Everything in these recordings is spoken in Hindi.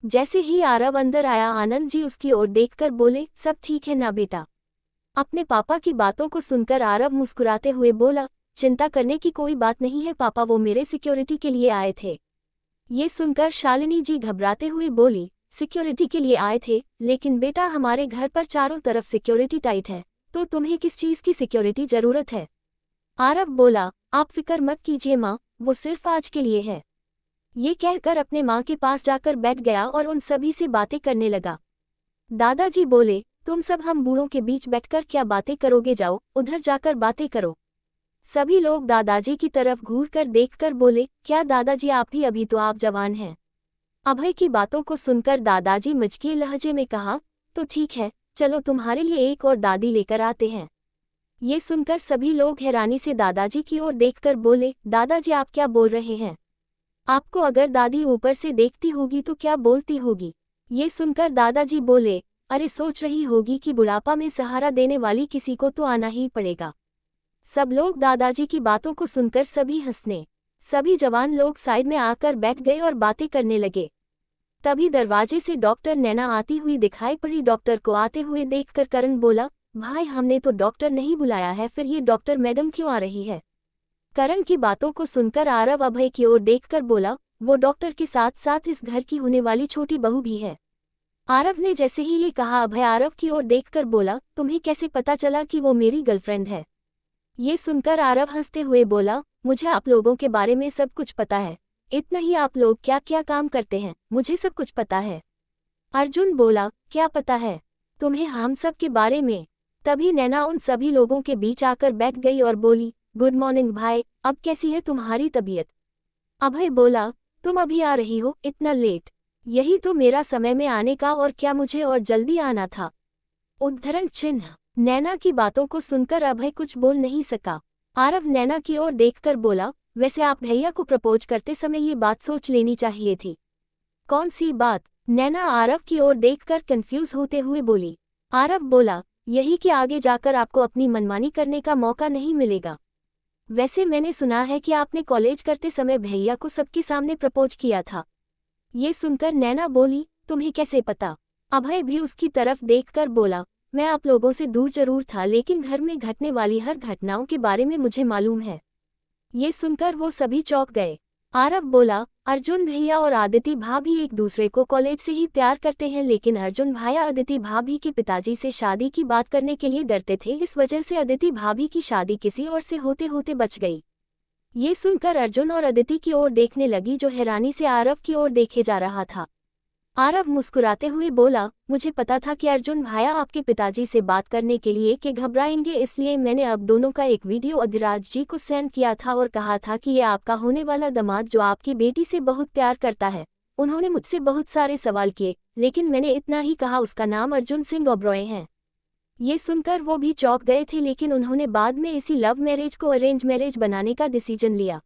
जैसे ही आरव अंदर आया, आनंद जी उसकी ओर देखकर बोले, सब ठीक है ना बेटा? अपने पापा की बातों को सुनकर आरव मुस्कुराते हुए बोला, चिंता करने की कोई बात नहीं है पापा, वो मेरे सिक्योरिटी के लिए आए थे। ये सुनकर शालिनी जी घबराते हुए बोली, सिक्योरिटी के लिए आए थे? लेकिन बेटा हमारे घर पर चारों तरफ सिक्योरिटी टाइट है, तो तुम्हें किस चीज़ की सिक्योरिटी जरूरत है? आरव बोला, आप फिक्र मत कीजिए माँ, वो सिर्फ आज के लिए है। ये कहकर अपने माँ के पास जाकर बैठ गया और उन सभी से बातें करने लगा। दादाजी बोले, तुम सब हम बूढ़ों के बीच बैठकर क्या बातें करोगे, जाओ उधर जाकर बातें करो। सभी लोग दादाजी की तरफ घूरकर देखकर बोले, क्या दादाजी आप ही, अभी तो आप जवान हैं। अभय की बातों को सुनकर दादाजी मचके लहजे में कहा, तो ठीक है, चलो तुम्हारे लिए एक और दादी लेकर आते हैं। ये सुनकर सभी लोग हैरानी से दादाजी की ओर देखकर बोले, दादाजी आप क्या बोल रहे हैं? आपको अगर दादी ऊपर से देखती होगी तो क्या बोलती होगी? ये सुनकर दादाजी बोले, अरे सोच रही होगी कि बुढ़ापा में सहारा देने वाली किसी को तो आना ही पड़ेगा। सब लोग दादाजी की बातों को सुनकर सभी हंसने। सभी जवान लोग साइड में आकर बैठ गए और बातें करने लगे। तभी दरवाजे से डॉक्टर नैना आती हुई दिखाई पड़ी। डॉक्टर को आते हुए देखकर करण बोला, भाई हमने तो डॉक्टर नहीं बुलाया है, फिर ये डॉक्टर मैडम क्यों आ रही है? करण की बातों को सुनकर आरव अभय की ओर देखकर बोला, वो डॉक्टर के साथ साथ इस घर की होने वाली छोटी बहू भी है। आरव ने जैसे ही ये कहा, अभय आरव की ओर देखकर बोला, तुम्हें कैसे पता चला कि वो मेरी गर्लफ्रेंड है? ये सुनकर आरव हंसते हुए बोला, मुझे आप लोगों के बारे में सब कुछ पता है। इतना ही, आप लोग क्या क्या काम करते हैं, मुझे सब कुछ पता है। अर्जुन बोला, क्या पता है तुम्हें हम सब के बारे में? तभी नैना उन सभी लोगों के बीच आकर बैठ गई और बोली, गुड मॉर्निंग भाई, अब कैसी है तुम्हारी तबीयत? अभय बोला, तुम अभी आ रही हो, इतना लेट? यही तो मेरा समय में आने का, और क्या मुझे और जल्दी आना था? उद्धरण चिन्ह। नैना की बातों को सुनकर अभय कुछ बोल नहीं सका। आरव नैना की ओर देखकर बोला, वैसे आप भैया को प्रपोज करते समय ये बात सोच लेनी चाहिए थी। कौन सी बात? नैना आरव की ओर देखकर कंफ्यूज होते हुए बोली। आरव बोला, यही कि आगे जाकर आपको अपनी मनमानी करने का मौका नहीं मिलेगा। वैसे मैंने सुना है कि आपने कॉलेज करते समय भैया को सबके सामने प्रपोज किया था। ये सुनकर नैना बोली, तुम्हें कैसे पता? अभय भी उसकी तरफ देखकर बोला, मैं आप लोगों से दूर जरूर था, लेकिन घर में घटने वाली हर घटनाओं के बारे में मुझे मालूम है। ये सुनकर वो सभी चौंक गए। आरव बोला, अर्जुन भैया और आदिति भाभी एक दूसरे को कॉलेज से ही प्यार करते हैं, लेकिन अर्जुन भाया अदिति भाभी के पिताजी से शादी की बात करने के लिए डरते थे, इस वजह से अदिति भाभी की शादी किसी और से होते होते बच गई। ये सुनकर अर्जुन और अदिति की ओर देखने लगी, जो हैरानी से आरव की ओर देखे जा रहा था। आरव मुस्कुराते हुए बोला, मुझे पता था कि अर्जुन भाया आपके पिताजी से बात करने के लिए कि घबराएंगे, इसलिए मैंने अब दोनों का एक वीडियो अधिराज जी को सेंड किया था और कहा था कि ये आपका होने वाला दामाद जो आपकी बेटी से बहुत प्यार करता है। उन्होंने मुझसे बहुत सारे सवाल किए, लेकिन मैंने इतना ही कहा, उसका नाम अर्जुन सिंह ओबरॉय है। ये सुनकर वो भी चौंक गए थे, लेकिन उन्होंने बाद में इसी लव मैरिज को अरेंज मैरिज बनाने का डिसीजन लिया।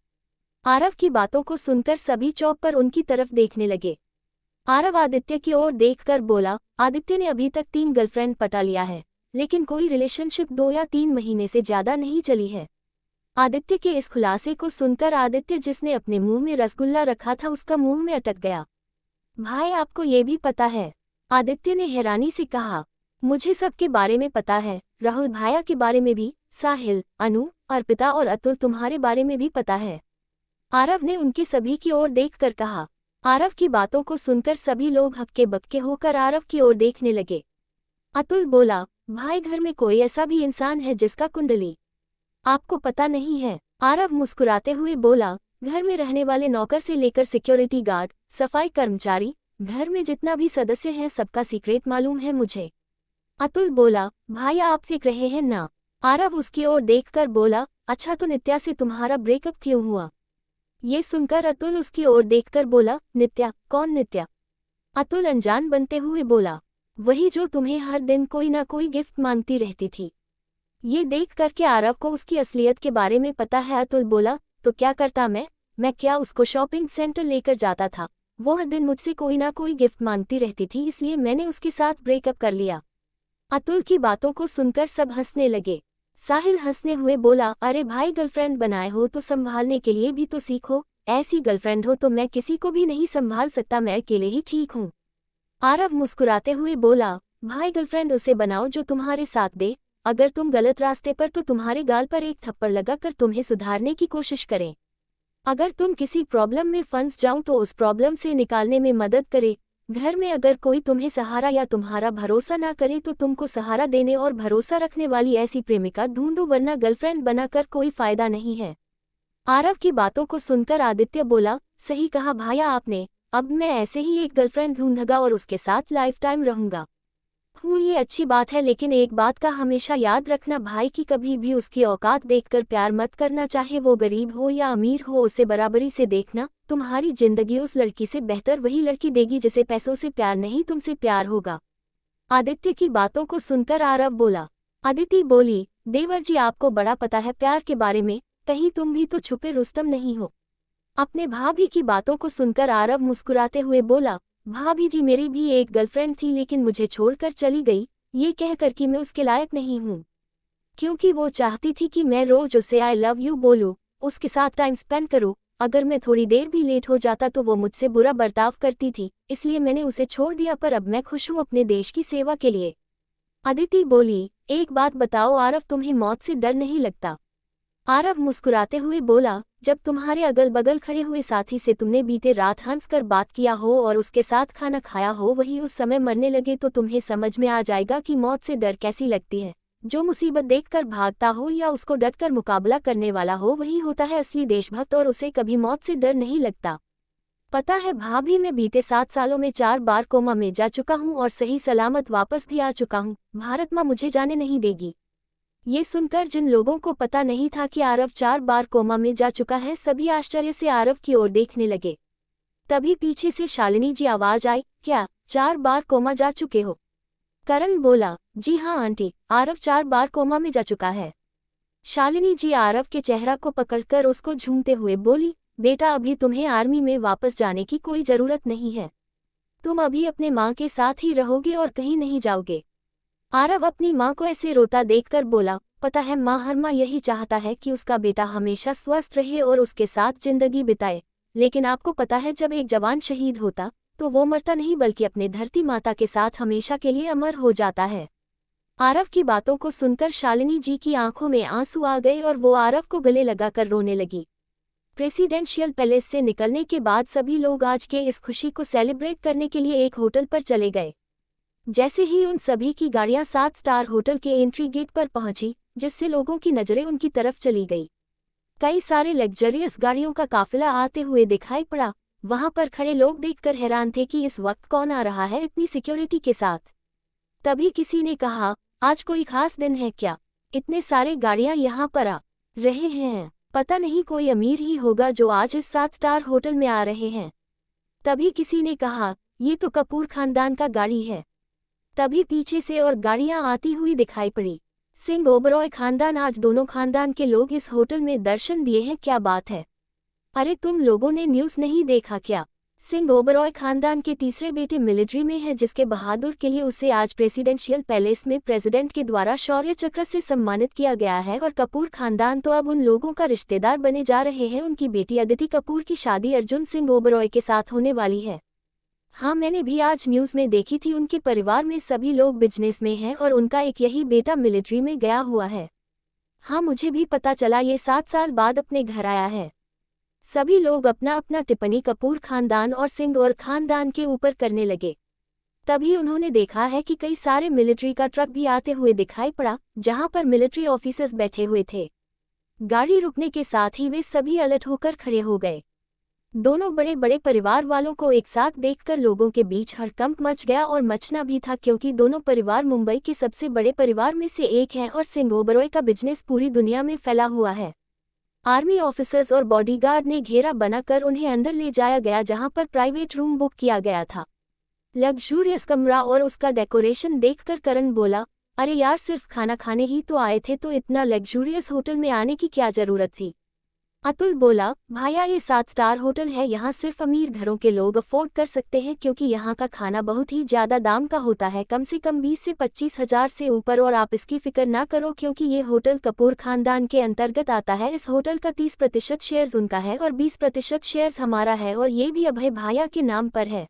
आरव की बातों को सुनकर सभी चौंक कर उनकी तरफ देखने लगे। आरव आदित्य की ओर देखकर बोला, आदित्य ने अभी तक 3 गर्लफ्रेंड पटा लिया है, लेकिन कोई रिलेशनशिप 2 या 3 महीने से ज्यादा नहीं चली है। आदित्य के इस खुलासे को सुनकर आदित्य, जिसने अपने मुंह में रसगुल्ला रखा था, उसका मुंह में अटक गया। भाई आपको ये भी पता है? आदित्य ने हैरानी से कहा, मुझे सबके बारे में पता है, राहुल भाया के बारे में भी, साहिल, अनु, अर्पिता और अतुल तुम्हारे बारे में भी पता है। आरव ने उनके सभी की ओर देखकर कहा। आरव की बातों को सुनकर सभी लोग हक्के बक्के होकर आरव की ओर देखने लगे। अतुल बोला, भाई घर में कोई ऐसा भी इंसान है जिसका कुंडली आपको पता नहीं है? आरव मुस्कुराते हुए बोला, घर में रहने वाले नौकर से लेकर सिक्योरिटी गार्ड, सफाई कर्मचारी, घर में जितना भी सदस्य हैं सबका सीक्रेट मालूम है मुझे। अतुल बोला, भाई आप फिक्र रहे हैं ना? आरव उसकी ओर देखकर बोला, अच्छा तो नित्या से तुम्हारा ब्रेकअप क्यों हुआ? ये सुनकर अतुल उसकी ओर देखकर बोला, नित्या? कौन नित्या? अतुल अनजान बनते हुए बोला, वही जो तुम्हें हर दिन कोई ना कोई गिफ्ट मांगती रहती थी। ये देख करके आरव को उसकी असलियत के बारे में पता है। अतुल बोला, तो क्या करता मैं क्या उसको शॉपिंग सेंटर लेकर जाता था? वो हर दिन मुझसे कोई ना कोई गिफ्ट मांगती रहती थी, इसलिए मैंने उसके साथ ब्रेकअप कर लिया। अतुल की बातों को सुनकर सब हंसने लगे। साहिल हंसने हुए बोला, अरे भाई गर्लफ्रेंड बनाए हो तो संभालने के लिए भी तो सीखो। ऐसी गर्लफ्रेंड हो तो मैं किसी को भी नहीं संभाल सकता, मैं अकेले ही ठीक हूँ। आरव मुस्कुराते हुए बोला, भाई गर्लफ्रेंड उसे बनाओ जो तुम्हारे साथ दे, अगर तुम गलत रास्ते पर तो तुम्हारे गाल पर एक थप्पड़ लगाकर तुम्हें सुधारने की कोशिश करें। अगर तुम किसी प्रॉब्लम में फंस जाओ तो उस प्रॉब्लम से निकालने में मदद करे। घर में अगर कोई तुम्हें सहारा या तुम्हारा भरोसा ना करे तो तुमको सहारा देने और भरोसा रखने वाली ऐसी प्रेमिका ढूंढो, वरना गर्लफ्रेंड बनाकर कोई फायदा नहीं है। आरव की बातों को सुनकर आदित्य बोला, सही कहा भैया आपने, अब मैं ऐसे ही एक गर्लफ्रेंड ढूंढूंगा और उसके साथ लाइफ टाइम रहूंगा। ये अच्छी बात है, लेकिन एक बात का हमेशा याद रखना भाई कि कभी भी उसकी औकात देखकर प्यार मत करना, चाहे वो गरीब हो या अमीर हो, उसे बराबरी से देखना। तुम्हारी जिंदगी उस लड़की से बेहतर वही लड़की देगी जिसे पैसों से प्यार नहीं तुमसे प्यार होगा। आदित्य की बातों को सुनकर आरव बोला। अदिति बोली, देवर जी आपको बड़ा पता है प्यार के बारे में, कहीं तुम भी तो छुपे रुस्तम नहीं हो। अपने भाभी की बातों को सुनकर आरव मुस्कुराते हुए बोला, भाभी जी मेरी भी एक गर्लफ्रेंड थी लेकिन मुझे छोड़कर चली गई, ये कहकर कि मैं उसके लायक नहीं हूँ, क्योंकि वो चाहती थी कि मैं रोज उसे आई लव यू बोलूँ, उसके साथ टाइम स्पेंड करूँ। अगर मैं थोड़ी देर भी लेट हो जाता तो वो मुझसे बुरा बर्ताव करती थी, इसलिए मैंने उसे छोड़ दिया, पर अब मैं खुश हूँ अपने देश की सेवा के लिए। अदिति बोली, एक बात बताओ आरव, तुम्हें मौत से डर नहीं लगता? आरव मुस्कुराते हुए बोला, जब तुम्हारे अगल बगल खड़े हुए साथी से तुमने बीते रात हंसकर बात किया हो और उसके साथ खाना खाया हो, वही उस समय मरने लगे तो तुम्हें समझ में आ जाएगा कि मौत से डर कैसी लगती है। जो मुसीबत देखकर भागता हो या उसको डटकर मुकाबला करने वाला हो, वही होता है असली देशभक्त और उसे कभी मौत से डर नहीं लगता। पता है भाभी, मैं बीते 7 सालों में 4 बार कोमा में जा चुका हूँ और सही सलामत वापस भी आ चुका हूँ। भारत माँ मुझे जाने नहीं देगी। ये सुनकर जिन लोगों को पता नहीं था कि आरव 4 बार कोमा में जा चुका है, सभी आश्चर्य से आरव की ओर देखने लगे। तभी पीछे से शालिनी जी आवाज आई, क्या 4 बार कोमा जा चुके हो? करण बोला, जी हाँ आंटी, आरव 4 बार कोमा में जा चुका है। शालिनी जी आरव के चेहरा को पकड़कर उसको झूमते हुए बोली, बेटा अभी तुम्हें आर्मी में वापस जाने की कोई जरूरत नहीं है, तुम अभी अपने माँ के साथ ही रहोगे और कहीं नहीं जाओगे। आरव अपनी माँ को ऐसे रोता देखकर बोला, पता है माँ, हर माँ यही चाहता है कि उसका बेटा हमेशा स्वस्थ रहे और उसके साथ जिंदगी बिताए, लेकिन आपको पता है जब एक जवान शहीद होता तो वो मरता नहीं बल्कि अपने धरती माता के साथ हमेशा के लिए अमर हो जाता है। आरव की बातों को सुनकर शालिनी जी की आंखों में आंसू आ गए और वो आरव को गले लगाकर रोने लगी। प्रेसिडेंशियल पैलेस से निकलने के बाद सभी लोग आज के इस खुशी को सेलिब्रेट करने के लिए एक होटल पर चले गए। जैसे ही उन सभी की गाड़ियां 7 स्टार होटल के एंट्री गेट पर पहुंची, जिससे लोगों की नजरें उनकी तरफ चली गई। कई सारे लग्जरियस गाड़ियों का काफिला आते हुए दिखाई पड़ा। वहां पर खड़े लोग देखकर हैरान थे कि इस वक्त कौन आ रहा है इतनी सिक्योरिटी के साथ। तभी किसी ने कहा, आज कोई खास दिन है क्या? इतने सारे गाड़ियां यहाँ पर आ रहे हैं, पता नहीं कोई अमीर ही होगा जो आज इस 7 स्टार होटल में आ रहे हैं। तभी किसी ने कहा, ये तो कपूर खानदान का गाड़ी है। तभी पीछे से और गाड़ियां आती हुई दिखाई पड़ी। सिंह ओबरॉय खानदान, आज दोनों खानदान के लोग इस होटल में दर्शन दिए हैं, क्या बात है? अरे तुम लोगों ने न्यूज़ नहीं देखा क्या? सिंह ओबरॉय खानदान के तीसरे बेटे मिलिट्री में है, जिसके बहादुर के लिए उसे आज प्रेसिडेंशियल पैलेस में प्रेसिडेंट के द्वारा शौर्य चक्र से सम्मानित किया गया है। और कपूर खानदान तो अब उन लोगों का रिश्तेदार बने जा रहे हैं। उनकी बेटी अदिति कपूर की शादी अर्जुन सिंह ओबरॉय के साथ होने वाली है। हाँ, मैंने भी आज न्यूज़ में देखी थी, उनके परिवार में सभी लोग बिजनेस में हैं और उनका एक यही बेटा मिलिट्री में गया हुआ है। हाँ, मुझे भी पता चला, ये 7 साल बाद अपने घर आया है। सभी लोग अपना अपना टिप्पणी कपूर खानदान और सिंह और खानदान के ऊपर करने लगे। तभी उन्होंने देखा है कि कई सारे मिलिट्री का ट्रक भी आते हुए दिखाई पड़ा, जहां पर मिलिट्री ऑफिसर्स बैठे हुए थे। गाड़ी रुकने के साथ ही वे सभी अलर्ट होकर खड़े हो गए। दोनों बड़े बड़े परिवार वालों को एक साथ देखकर लोगों के बीच हड़कंप मच गया, और मचना भी था क्योंकि दोनों परिवार मुंबई के सबसे बड़े परिवार में से एक हैं और सिंह ओबरॉय का बिजनेस पूरी दुनिया में फैला हुआ है। आर्मी ऑफिसर्स और बॉडीगार्ड ने घेरा बनाकर उन्हें अंदर ले जाया गया, जहां पर प्राइवेट रूम बुक किया गया था। लग्जूरियस कमरा और उसका डेकोरेशन देखकर करण बोला, अरे यार, सिर्फ खाना खाने ही तो आए थे, तो इतना लग्जूरियस होटल में आने की क्या जरूरत थी? अतुल बोला, भैया ये 7 स्टार होटल है, यहाँ सिर्फ अमीर घरों के लोग अफोर्ड कर सकते हैं क्योंकि यहाँ का खाना बहुत ही ज़्यादा दाम का होता है, कम से कम 20 से 25 हज़ार से ऊपर। और आप इसकी फिक्र ना करो क्योंकि ये होटल कपूर खानदान के अंतर्गत आता है। इस होटल का 30% शेयर्स उनका है और 20% शेयर्स हमारा है, और ये भी अभय भैया के नाम पर है।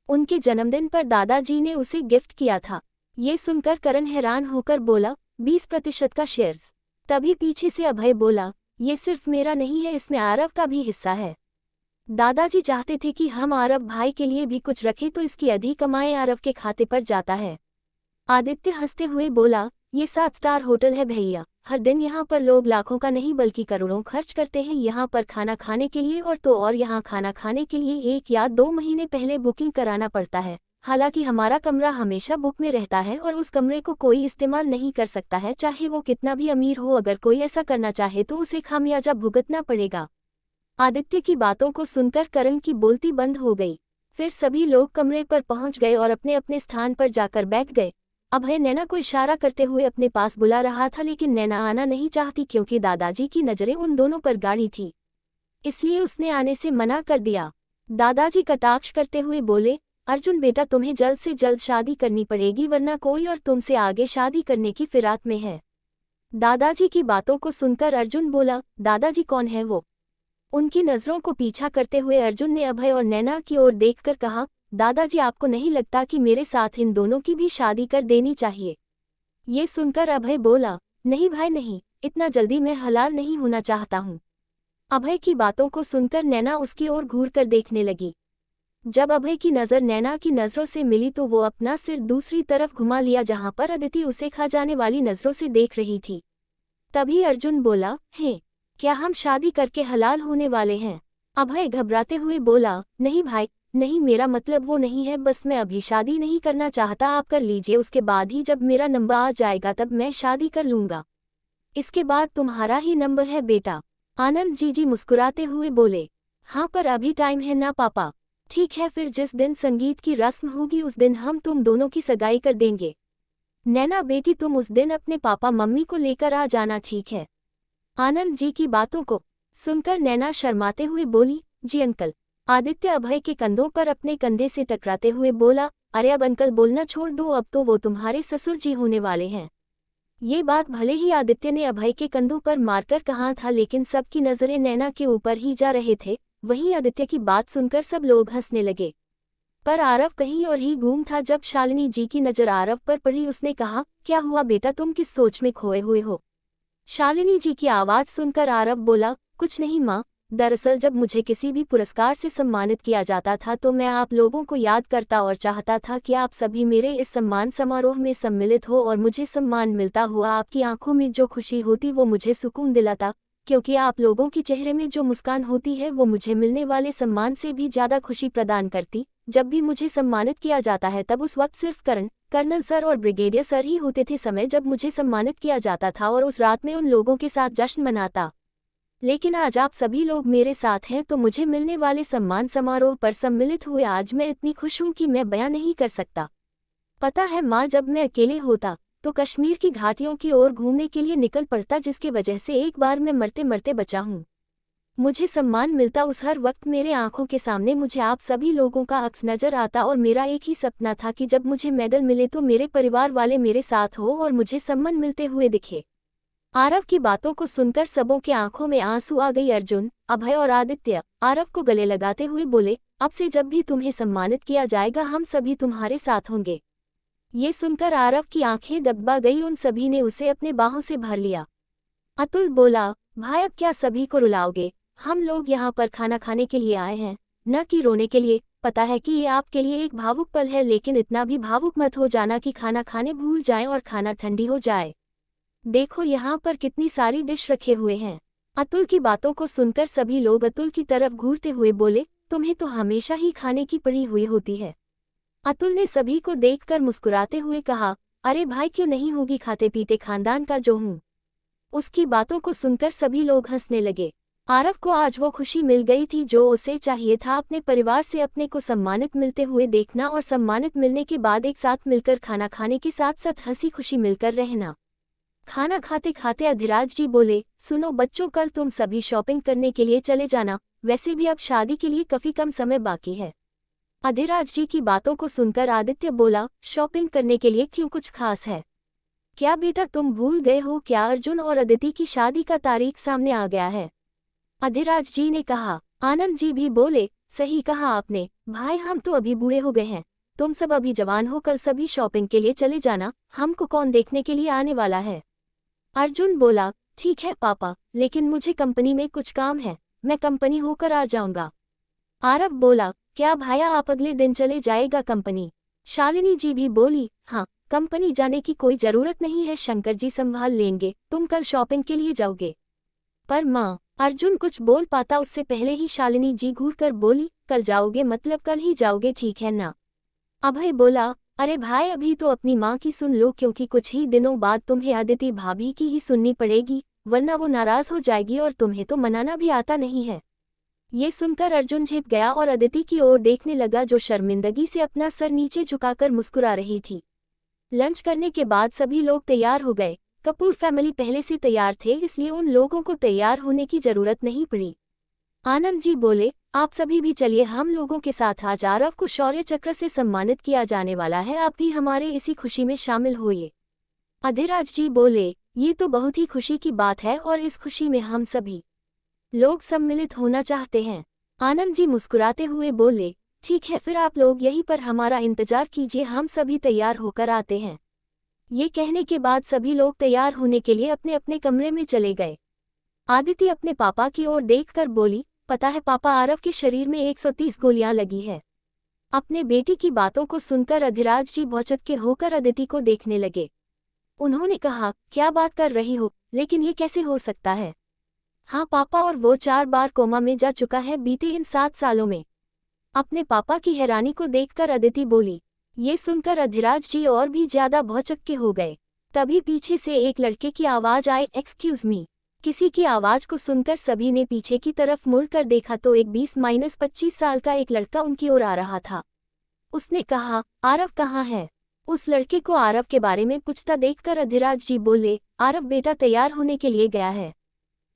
उनके जन्मदिन पर दादाजी ने उसे गिफ्ट किया था। ये सुनकर करण हैरान होकर बोला, 20% का शेयर्स। तभी पीछे से अभय बोला, ये सिर्फ मेरा नहीं है, इसमें आरव का भी हिस्सा है। दादाजी चाहते थे कि हम आरव भाई के लिए भी कुछ रखें तो इसकी आधी कमाई आरव के खाते पर जाता है। आदित्य हंसते हुए बोला, ये 7 स्टार होटल है भैया, हर दिन यहाँ पर लोग लाखों का नहीं बल्कि करोड़ों खर्च करते हैं यहाँ पर खाना खाने के लिए, और यहाँ खाना खाने के लिए 1 या 2 महीने पहले बुकिंग कराना पड़ता है। हालांकि हमारा कमरा हमेशा बुक में रहता है और उस कमरे को कोई इस्तेमाल नहीं कर सकता है, चाहे वो कितना भी अमीर हो। अगर कोई ऐसा करना चाहे तो उसे खामियाजा भुगतना पड़ेगा। आदित्य की बातों को सुनकर करण की बोलती बंद हो गई। फिर सभी लोग कमरे पर पहुंच गए और अपने अपने स्थान पर जाकर बैठ गए। अभय नैना को इशारा करते हुए अपने पास बुला रहा था, लेकिन नैना आना नहीं चाहती क्योंकि दादाजी की नजरें उन दोनों पर गाड़ी थी, इसलिए उसने आने से मना कर दिया। दादाजी कटाक्ष करते हुए बोले, अर्जुन बेटा, तुम्हें जल्द से जल्द शादी करनी पड़ेगी वरना कोई और तुमसे आगे शादी करने की फिराक में है। दादाजी की बातों को सुनकर अर्जुन बोला, दादाजी कौन है वो? उनकी नजरों को पीछा करते हुए अर्जुन ने अभय और नैना की ओर देखकर कहा, दादाजी आपको नहीं लगता कि मेरे साथ इन दोनों की भी शादी कर देनी चाहिए? ये सुनकर अभय बोला, नहीं भाई नहीं, इतना जल्दी मैं हलाल नहीं होना चाहता हूँ। अभय की बातों को सुनकर नैना उसकी ओर घूर कर देखने लगी। जब अभय की नज़र नैना की नज़रों से मिली तो वो अपना सिर दूसरी तरफ घुमा लिया जहाँ पर अदिति उसे खा जाने वाली नज़रों से देख रही थी। तभी अर्जुन बोला, हे, क्या हम शादी करके हलाल होने वाले हैं? अभय घबराते हुए बोला, नहीं भाई नहीं, मेरा मतलब वो नहीं है, बस मैं अभी शादी नहीं करना चाहता, आप कर लीजिए, उसके बाद ही जब मेरा नंबर आ जाएगा तब मैं शादी कर लूँगा। इसके बाद तुम्हारा ही नंबर है बेटा। आनंद जी मुस्कुराते हुए बोले, हाँ पर अभी टाइम है ना पापा? ठीक है, फिर जिस दिन संगीत की रस्म होगी उस दिन हम तुम दोनों की सगाई कर देंगे। नैना बेटी, तुम उस दिन अपने पापा मम्मी को लेकर आ जाना, ठीक है? आनंद जी की बातों को सुनकर नैना शर्माते हुए बोली, जी अंकल। आदित्य अभय के कंधों पर अपने कंधे से टकराते हुए बोला, अरे अब अंकल बोलना छोड़ दो, अब तो वो तुम्हारे ससुर जी होने वाले हैं। ये बात भले ही आदित्य ने अभय के कंधों पर मारकर कहा था, लेकिन सबकी नजरें नैना के ऊपर ही जा रहे थे। वहीं आदित्य की बात सुनकर सब लोग हंसने लगे, पर आरव कहीं और ही गुम था। जब शालिनी जी की नजर आरव पर पड़ी, उसने कहा, क्या हुआ बेटा, तुम किस सोच में खोए हुए हो? शालिनी जी की आवाज सुनकर आरव बोला, कुछ नहीं माँ, दरअसल जब मुझे किसी भी पुरस्कार से सम्मानित किया जाता था तो मैं आप लोगों को याद करता और चाहता था कि आप सभी मेरे इस सम्मान समारोह में सम्मिलित हो और मुझे सम्मान मिलता हुआ आपकी आंखों में जो खुशी होती वो मुझे सुकून दिलाता, क्योंकि आप लोगों के चेहरे में जो मुस्कान होती है वो मुझे मिलने वाले सम्मान से भी ज़्यादा खुशी प्रदान करती। जब भी मुझे सम्मानित किया जाता है तब उस वक्त सिर्फ कर्नल सर और ब्रिगेडियर सर ही होते थे समय जब मुझे सम्मानित किया जाता था और उस रात में उन लोगों के साथ जश्न मनाता। लेकिन आज आप सभी लोग मेरे साथ हैं तो मुझे मिलने वाले सम्मान समारोह पर सम्मिलित हुए आज मैं इतनी खुश हूँ कि मैं बयां नहीं कर सकता। पता है माँ, जब मैं अकेले होता तो कश्मीर की घाटियों की ओर घूमने के लिए निकल पड़ता, जिसकी वजह से एक बार मैं मरते मरते बचा हूँ। मुझे सम्मान मिलता उस हर वक्त मेरे आंखों के सामने मुझे आप सभी लोगों का अक्स नजर आता और मेरा एक ही सपना था कि जब मुझे मेडल मिले तो मेरे परिवार वाले मेरे साथ हो और मुझे सम्मान मिलते हुए दिखे। आरव की बातों को सुनकर सबों के आंखों में आंसू आ गई। अर्जुन, अभय और आदित्य आरव को गले लगाते हुए बोले, अब से जब भी तुम्हें सम्मानित किया जाएगा हम सभी तुम्हारे साथ होंगे। ये सुनकर आरव की आंखें दबा गई, उन सभी ने उसे अपने बाहों से भर लिया। अतुल बोला, भाई अब क्या सभी को रुलाओगे? हम लोग यहाँ पर खाना खाने के लिए आए हैं, न कि रोने के लिए। पता है कि ये आपके लिए एक भावुक पल है, लेकिन इतना भी भावुक मत हो जाना कि खाना खाने भूल जाएं और खाना ठंडी हो जाए। देखो यहाँ पर कितनी सारी डिश रखे हुए हैं। अतुल की बातों को सुनकर सभी लोग अतुल की तरफ घूरते हुए बोले, तुम्हें तो हमेशा ही खाने की पड़ी हुई होती है। अतुल ने सभी को देखकर मुस्कुराते हुए कहा, अरे भाई क्यों नहीं होगी, खाते पीते खानदान का जो हूँ। उसकी बातों को सुनकर सभी लोग हंसने लगे। आरव को आज वो खुशी मिल गई थी जो उसे चाहिए था, अपने परिवार से अपने को सम्मानित मिलते हुए देखना और सम्मानित मिलने के बाद एक साथ मिलकर खाना खाने के साथ साथ हंसी खुशी मिलकर रहना। खाना खाते खाते अधिराज जी बोले, सुनो बच्चों, कल तुम सभी शॉपिंग करने के लिए चले जाना, वैसे भी अब शादी के लिए काफी कम समय बाकी है। अधिराज जी की बातों को सुनकर आदित्य बोला, शॉपिंग करने के लिए क्यों, कुछ खास है क्या बेटा? तुम भूल गए हो क्या, अर्जुन और अदिति की शादी का तारीख सामने आ गया है। अधिराज जी ने कहा। आनंद जी भी बोले, सही कहा आपने भाई, हम तो अभी बूढ़े हो गए हैं, तुम सब अभी जवान हो, कल सभी शॉपिंग के लिए चले जाना, हमको कौन देखने के लिए आने वाला है। अर्जुन बोला, ठीक है पापा, लेकिन मुझे कंपनी में कुछ काम है, मैं कंपनी होकर आ जाऊंगा। आरव बोला, क्या भाया आप अगले दिन चले जाएगा कंपनी? शालिनी जी भी बोली, हाँ, कंपनी जाने की कोई जरूरत नहीं है, शंकर जी संभाल लेंगे, तुम कल शॉपिंग के लिए जाओगे। पर माँ, अर्जुन कुछ बोल पाता उससे पहले ही शालिनी जी घूर कर बोली, कल जाओगे मतलब कल ही जाओगे, ठीक है ना? अभय बोला, अरे भाई अभी तो अपनी माँ की सुन लो, क्योंकि कुछ ही दिनों बाद तुम्हें अदिति भाभी की ही सुननी पड़ेगी, वरना वो नाराज हो जाएगी और तुम्हें तो मनाना भी आता नहीं है। ये सुनकर अर्जुन झिप गया और अदिति की ओर देखने लगा, जो शर्मिंदगी से अपना सर नीचे झुकाकर मुस्कुरा रही थी। लंच करने के बाद सभी लोग तैयार हो गए। कपूर फैमिली पहले से तैयार थे, इसलिए उन लोगों को तैयार होने की जरूरत नहीं पड़ी। आनंद जी बोले, आप सभी भी चलिए हम लोगों के साथ, आज आरव को शौर्य चक्र से सम्मानित किया जाने वाला है, आप भी हमारे इसी खुशी में शामिल होइए। अधिराज जी बोले, ये तो बहुत ही खुशी की बात है और इस खुशी में हम सभी लोग सम्मिलित होना चाहते हैं। आनंद जी मुस्कुराते हुए बोले, ठीक है फिर आप लोग यहीं पर हमारा इंतजार कीजिए, हम सभी तैयार होकर आते हैं। ये कहने के बाद सभी लोग तैयार होने के लिए अपने अपने कमरे में चले गए। आदिति अपने पापा की ओर देखकर बोली, पता है पापा, आरव के शरीर में 130 गोलियां लगी है। अपने बेटी की बातों को सुनकर अधिराज जी भौचक्के होकर अदिति को देखने लगे। उन्होंने कहा, क्या बात कर रही हो, लेकिन ये कैसे हो सकता है? हाँ पापा, और वो 4 बार कोमा में जा चुका है बीते इन 7 सालों में। अपने पापा की हैरानी को देखकर अदिति बोली। ये सुनकर अधिराज जी और भी ज्यादा भौचक्के हो गए। तभी पीछे से एक लड़के की आवाज आई, एक्सक्यूज मी। किसी की आवाज को सुनकर सभी ने पीछे की तरफ मुड़कर देखा तो एक 20-25 साल का एक लड़का उनकी ओर आ रहा था। उसने कहा, आरव कहाँ है? उस लड़के को आरव के बारे में पूछता देखकर अधिराज जी बोले, आरव बेटा तैयार होने के लिए गया है।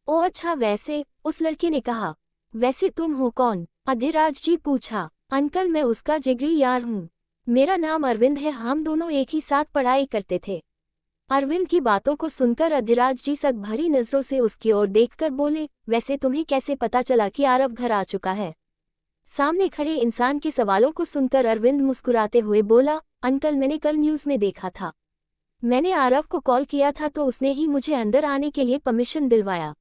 ओ अच्छा, वैसे, उस लड़के ने कहा। वैसे तुम हो कौन? अधिराज जी पूछा। अंकल, मैं उसका जिगरी यार हूँ, मेरा नाम अरविंद है, हम दोनों एक ही साथ पढ़ाई करते थे। अरविंद की बातों को सुनकर अधिराज जी सक भरी नजरों से उसकी ओर देखकर बोले, वैसे तुम्हें कैसे पता चला कि आरव घर आ चुका है? सामने खड़े इंसान के सवालों को सुनकर अरविंद मुस्कुराते हुए बोला, अंकल मैंने कल न्यूज़ में देखा था, मैंने आरव को कॉल किया था तो उसने ही मुझे अंदर आने के लिए परमिशन दिलवाया।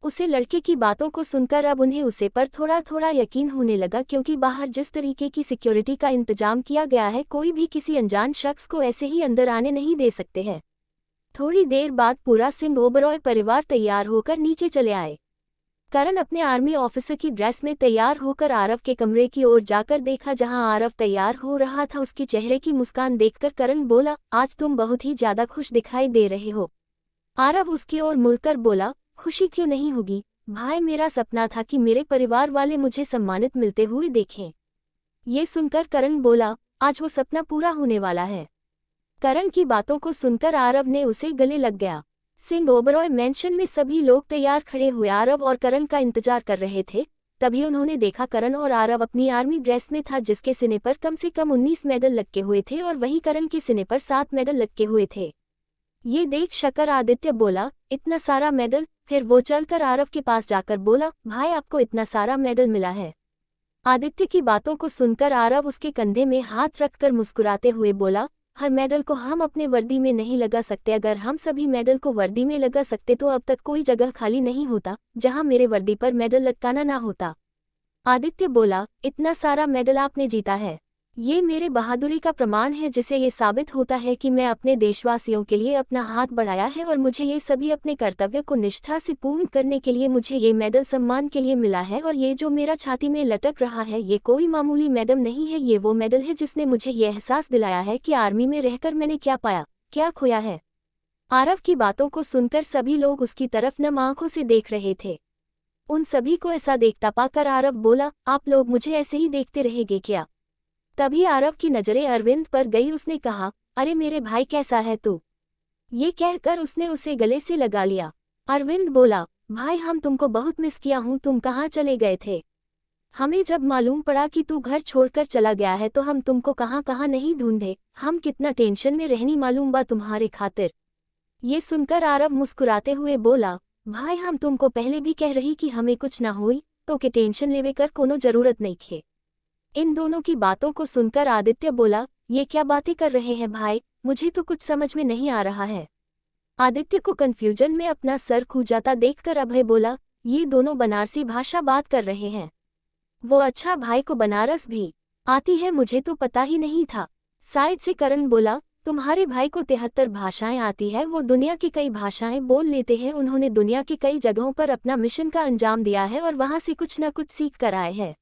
उसे लड़के की बातों को सुनकर अब उन्हें उसे पर थोड़ा थोड़ा यकीन होने लगा, क्योंकि बाहर जिस तरीके की सिक्योरिटी का इंतजाम किया गया है, कोई भी किसी अनजान शख्स को ऐसे ही अंदर आने नहीं दे सकते हैं। थोड़ी देर बाद पूरा सिंह ओबरॉय परिवार तैयार होकर नीचे चले आए। करण अपने आर्मी ऑफिसर की ड्रेस में तैयार होकर आरव के कमरे की ओर जाकर देखा, जहां आरव तैयार हो रहा था। उसकी चेहरे की मुस्कान देखकर करण बोला, आज तुम बहुत ही ज्यादा खुश दिखाई दे रहे हो। आरव उसकी ओर मुड़कर बोला, खुशी क्यों नहीं होगी भाई, मेरा सपना था कि मेरे परिवार वाले मुझे सम्मानित मिलते हुए देखें। ये सुनकर करण बोला, आज वो सपना पूरा होने वाला है। करण की बातों को सुनकर आरव ने उसे गले लग गया। सिंह ओबरॉय मेंशन में सभी लोग तैयार खड़े हुए आरव और करण का इंतजार कर रहे थे। तभी उन्होंने देखा करण और आरव अपनी आर्मी ड्रेस में था, जिसके सिने पर कम से कम 19 मेडल लटके हुए थे और वहीं करण के सिने पर 7 मेडल लटके हुए थे। ये देख शकर आदित्य बोला, इतना सारा मेडल? फिर वो चलकर आरव के पास जाकर बोला, भाई आपको इतना सारा मेडल मिला है? आदित्य की बातों को सुनकर आरव उसके कंधे में हाथ रखकर मुस्कुराते हुए बोला, हर मेडल को हम अपने वर्दी में नहीं लगा सकते, अगर हम सभी मेडल को वर्दी में लगा सकते तो अब तक कोई जगह खाली नहीं होता जहां मेरे वर्दी पर मेडल लटकाना ना होता। आदित्य बोला, इतना सारा मेडल आपने जीता है, ये मेरे बहादुरी का प्रमाण है, जिसे ये साबित होता है कि मैं अपने देशवासियों के लिए अपना हाथ बढ़ाया है और मुझे ये सभी अपने कर्तव्य को निष्ठा से पूर्ण करने के लिए मुझे ये मेडल सम्मान के लिए मिला है। और ये जो मेरा छाती में लटक रहा है, ये कोई मामूली मेडल नहीं है, ये वो मेडल है जिसने मुझे ये एहसास दिलाया है कि आर्मी में रहकर मैंने क्या पाया, क्या खोया है। आरव की बातों को सुनकर सभी लोग उसकी तरफ नम आंखों से देख रहे थे। उन सभी को ऐसा देखता पाकर आरव बोला, आप लोग मुझे ऐसे ही देखते रहेंगे क्या? तभी आरव की नजरें अरविंद पर गई। उसने कहा, अरे मेरे भाई कैसा है तू? ये कहकर उसने उसे गले से लगा लिया। अरविंद बोला, भाई हम तुमको बहुत मिस किया हूँ, तुम कहाँ चले गए थे? हमें जब मालूम पड़ा कि तू घर छोड़कर चला गया है तो हम तुमको कहाँ कहाँ नहीं ढूंढे, हम कितना टेंशन में रहनी मालूम बा तुम्हारे खातिर। ये सुनकर आरव मुस्कुराते हुए बोला, भाई हम तुमको पहले भी कह रही कि हमें कुछ ना हुई, तो के टेंशन लेवे कर कोनो जरूरत नहीं खे। इन दोनों की बातों को सुनकर आदित्य बोला, ये क्या बातें कर रहे हैं भाई, मुझे तो कुछ समझ में नहीं आ रहा है। आदित्य को कंफ्यूजन में अपना सर खूजाता देखकर अभय बोला, ये दोनों बनारसी भाषा बात कर रहे हैं। वो अच्छा, भाई को बनारस भी आती है, मुझे तो पता ही नहीं था। साइड से करण बोला, तुम्हारे भाई को 73 भाषाएं आती है, वो दुनिया की कई भाषाएं बोल लेते हैं। उन्होंने दुनिया की कई जगहों पर अपना मिशन का अंजाम दिया है और वहां से कुछ न कुछ सीख कर आए हैं।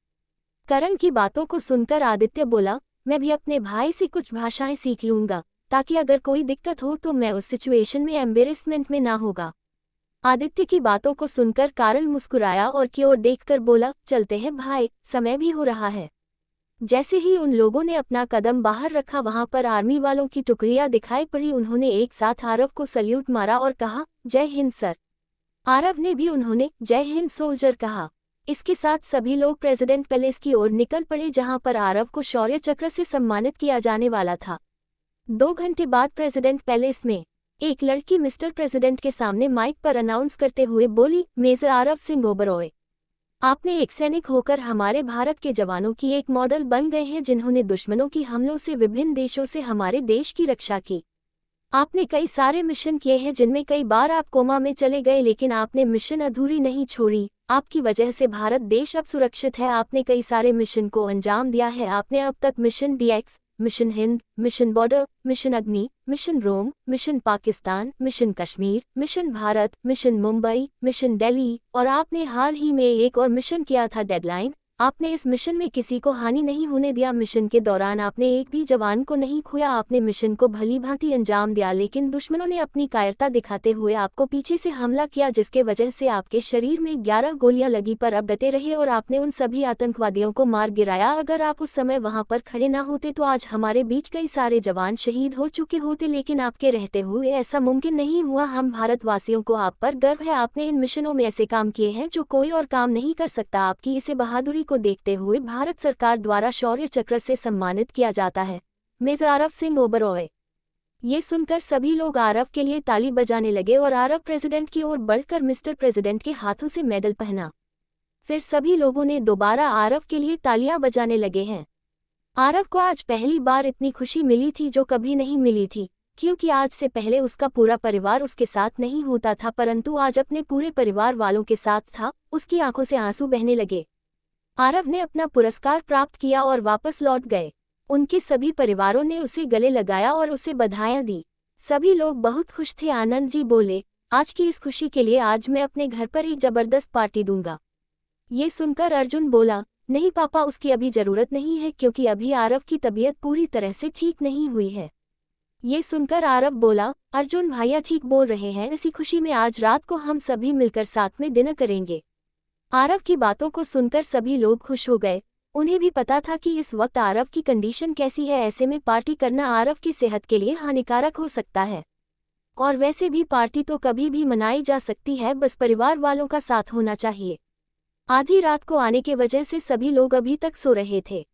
करण की बातों को सुनकर आदित्य बोला, मैं भी अपने भाई से कुछ भाषाएं सीख लूंगा, ताकि अगर कोई दिक्कत हो तो मैं उस सिचुएशन में एम्बेरसमेंट में ना होगा। आदित्य की बातों को सुनकर कार्ल मुस्कुराया और की ओर देखकर बोला, चलते हैं भाई, समय भी हो रहा है। जैसे ही उन लोगों ने अपना कदम बाहर रखा, वहां पर आर्मी वालों की टुकड़ियां दिखाई पड़ी। उन्होंने एक साथ आरव को सल्यूट मारा और कहा, जय हिंद सर। आरव ने भी उन्होंने जय हिंद सोल्जर कहा। इसके साथ सभी लोग प्रेसिडेंट पैलेस की ओर निकल पड़े, जहां पर आरव को शौर्य चक्र से सम्मानित किया जाने वाला था। 2 घंटे बाद प्रेसिडेंट पैलेस में एक लड़की मिस्टर प्रेसिडेंट के सामने माइक पर अनाउंस करते हुए बोली, मेजर आरव सिंह ओबरॉय, आपने एक सैनिक होकर हमारे भारत के जवानों की एक मॉडल बन गए हैं, जिन्होंने दुश्मनों की हमलों से विभिन्न देशों से हमारे देश की रक्षा की। आपने कई सारे मिशन किए हैं, जिनमें कई बार आप कोमा में चले गए, लेकिन आपने मिशन अधूरी नहीं छोड़ी। आपकी वजह से भारत देश अब सुरक्षित है। आपने कई सारे मिशन को अंजाम दिया है। आपने अब तक mission DX, mission Hind, mission border, mission Agni, mission Rome, mission Pakistan, mission Kashmir, mission Bharat, mission Mumbai, mission Delhi और आपने हाल ही में एक और मिशन किया था, डेडलाइन। आपने इस मिशन में किसी को हानि नहीं होने दिया। मिशन के दौरान आपने एक भी जवान को नहीं खोया। आपने मिशन को भली भांति अंजाम दिया, लेकिन दुश्मनों ने अपनी कायरता दिखाते हुए आपको पीछे से हमला किया, जिसके वजह से आपके शरीर में 11 गोलियां लगी, पर अब डटे रहे और आपने उन सभी आतंकवादियों को मार गिराया। अगर आप उस समय वहां पर खड़े ना होते तो आज हमारे बीच कई सारे जवान शहीद हो चुके होते, लेकिन आपके रहते हुए ऐसा मुमकिन नहीं हुआ। हम भारतवासियों को आप पर गर्व है। आपने इन मिशनों में ऐसे काम किए हैं जो कोई और काम नहीं कर सकता। आपकी इसे बहादुरी को देखते हुए भारत सरकार द्वारा शौर्य चक्र से सम्मानित किया जाता है, मेजर आरव सिंह ओबरॉय। ये सुनकर सभी लोग आरव के लिए ताली बजाने लगे और आरव प्रेसिडेंट की ओर बढ़कर मिस्टर प्रेसिडेंट के हाथों से मेडल पहना। फिर सभी लोगों ने दोबारा आरव के लिए तालियां बजाने लगे हैं। आरव को आज पहली बार इतनी खुशी मिली थी जो कभी नहीं मिली थी, क्योंकि आज से पहले उसका पूरा परिवार उसके साथ नहीं होता था, परंतु आज अपने पूरे परिवार वालों के साथ था। उसकी आंखों से आंसू बहने लगे। आरव ने अपना पुरस्कार प्राप्त किया और वापस लौट गए। उनके सभी परिवारों ने उसे गले लगाया और उसे बधाइयां दी। सभी लोग बहुत खुश थे। आनंद जी बोले, आज की इस खुशी के लिए आज मैं अपने घर पर एक जबरदस्त पार्टी दूंगा। ये सुनकर अर्जुन बोला, नहीं पापा, उसकी अभी जरूरत नहीं है, क्योंकि अभी आरव की तबीयत पूरी तरह से ठीक नहीं हुई है। ये सुनकर आरव बोला, अर्जुन भैया ठीक बोल रहे हैं, इसी खुशी में आज रात को हम सभी मिलकर साथ में डिनर करेंगे। आरव की बातों को सुनकर सभी लोग खुश हो गए। उन्हें भी पता था कि इस वक्त आरव की कंडीशन कैसी है, ऐसे में पार्टी करना आरव की सेहत के लिए हानिकारक हो सकता है। और वैसे भी पार्टी तो कभी भी मनाई जा सकती है, बस परिवार वालों का साथ होना चाहिए। आधी रात को आने के वजह से सभी लोग अभी तक सो रहे थे।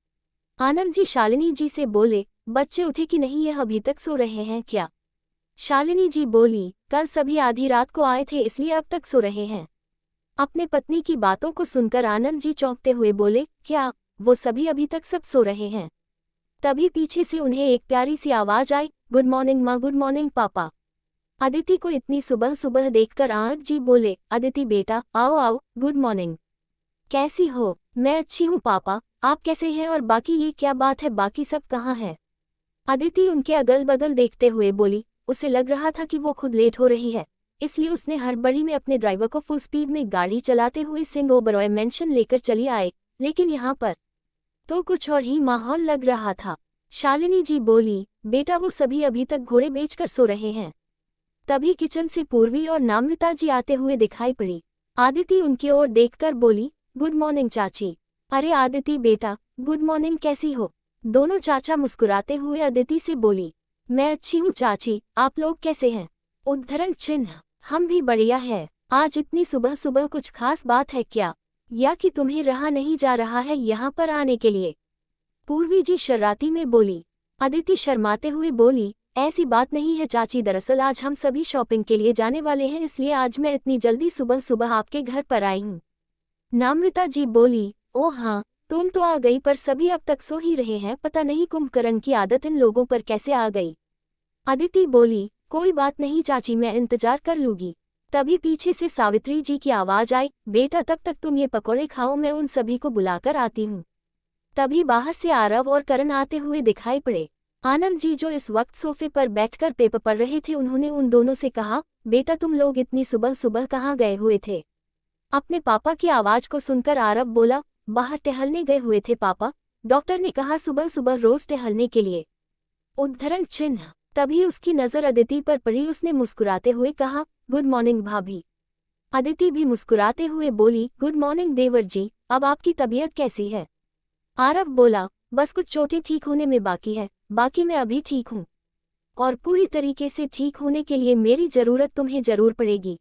आनंद जी शालिनी जी से बोले, बच्चे उठे कि नहीं, यह अभी तक सो रहे हैं क्या? शालिनी जी बोली, कल सभी आधी रात को आए थे, इसलिए अब तक सो रहे हैं। अपने पत्नी की बातों को सुनकर आनंद जी चौंकते हुए बोले, क्या वो सभी अभी तक सब सो रहे हैं? तभी पीछे से उन्हें एक प्यारी सी आवाज आई, गुड मॉर्निंग माँ, गुड मॉर्निंग पापा। अदिति को इतनी सुबह सुबह देखकर आनंद जी बोले, अदिति बेटा आओ आओ, गुड मॉर्निंग। कैसी हो? मैं अच्छी हूँ पापा, आप कैसे हैं? और बाकी ये क्या बात है, बाकी सब कहाँ है? अदिति उनके अगल बगल देखते हुए बोली। उसे लग रहा था कि वो खुद लेट हो रही है, इसलिए उसने हड़बड़ी में अपने ड्राइवर को फुल स्पीड में गाड़ी चलाते हुए सिंह ओबरॉय मेंशन लेकर चली आए। लेकिन यहाँ पर तो कुछ और ही माहौल लग रहा था। शालिनी जी बोली, बेटा वो सभी अभी तक घोड़े बेचकर सो रहे हैं। तभी किचन से पूर्वी और नम्रता जी आते हुए दिखाई पड़ी। आदिति उनकी ओर देखकर बोली, गुड मॉर्निंग चाची। अरे आदिति बेटा, गुड मॉर्निंग, कैसी हो? दोनों चाचा मुस्कुराते हुए अदिति से बोली, मैं अच्छी हूँ चाची, आप लोग कैसे हैं? उद्धरण चिन्ह, हम भी बढ़िया है। आज इतनी सुबह सुबह कुछ खास बात है क्या, या कि तुम्हें रहा नहीं जा रहा है यहाँ पर आने के लिए? पूर्वी जी शर्राती में बोली। अदिति शर्माते हुए बोली, ऐसी बात नहीं है चाची, दरअसल आज हम सभी शॉपिंग के लिए जाने वाले हैं, इसलिए आज मैं इतनी जल्दी सुबह सुबह आपके घर पर आई हूँ। नम्रता जी बोली, ओ हाँ, तुम तो आ गई पर सभी अब तक सो ही रहे हैं, पता नहीं कुंभकर्ण की आदत इन लोगों पर कैसे आ गई। अदिति बोली, कोई बात नहीं चाची, मैं इंतजार कर लूंगी। तभी पीछे से सावित्री जी की आवाज आई, बेटा तब तक तुम ये पकौड़े खाओ, मैं उन सभी को बुलाकर आती हूँ। तभी बाहर से आरव और करण आते हुए दिखाई पड़े। आनंद जी जो इस वक्त सोफे पर बैठकर पेपर पढ़ रहे थे, उन्होंने उन दोनों से कहा, बेटा तुम लोग इतनी सुबह सुबह कहाँ गए हुए थे? अपने पापा की आवाज को सुनकर आरव बोला, बाहर टहलने गए हुए थे पापा, डॉक्टर ने कहा सुबह सुबह रोज टहलने के लिए। उद्धरण चिन्ह। तभी उसकी नजर अदिति पर पड़ी, उसने मुस्कुराते हुए कहा, गुड मॉर्निंग भाभी। अदिति भी मुस्कुराते हुए बोली, गुड मॉर्निंग देवर जी, अब आपकी तबीयत कैसी है? आरव बोला, बस कुछ चोटें ठीक होने में बाकी है, बाकी मैं अभी ठीक हूँ। और पूरी तरीके से ठीक होने के लिए मेरी जरूरत तुम्हें जरूर पड़ेगी।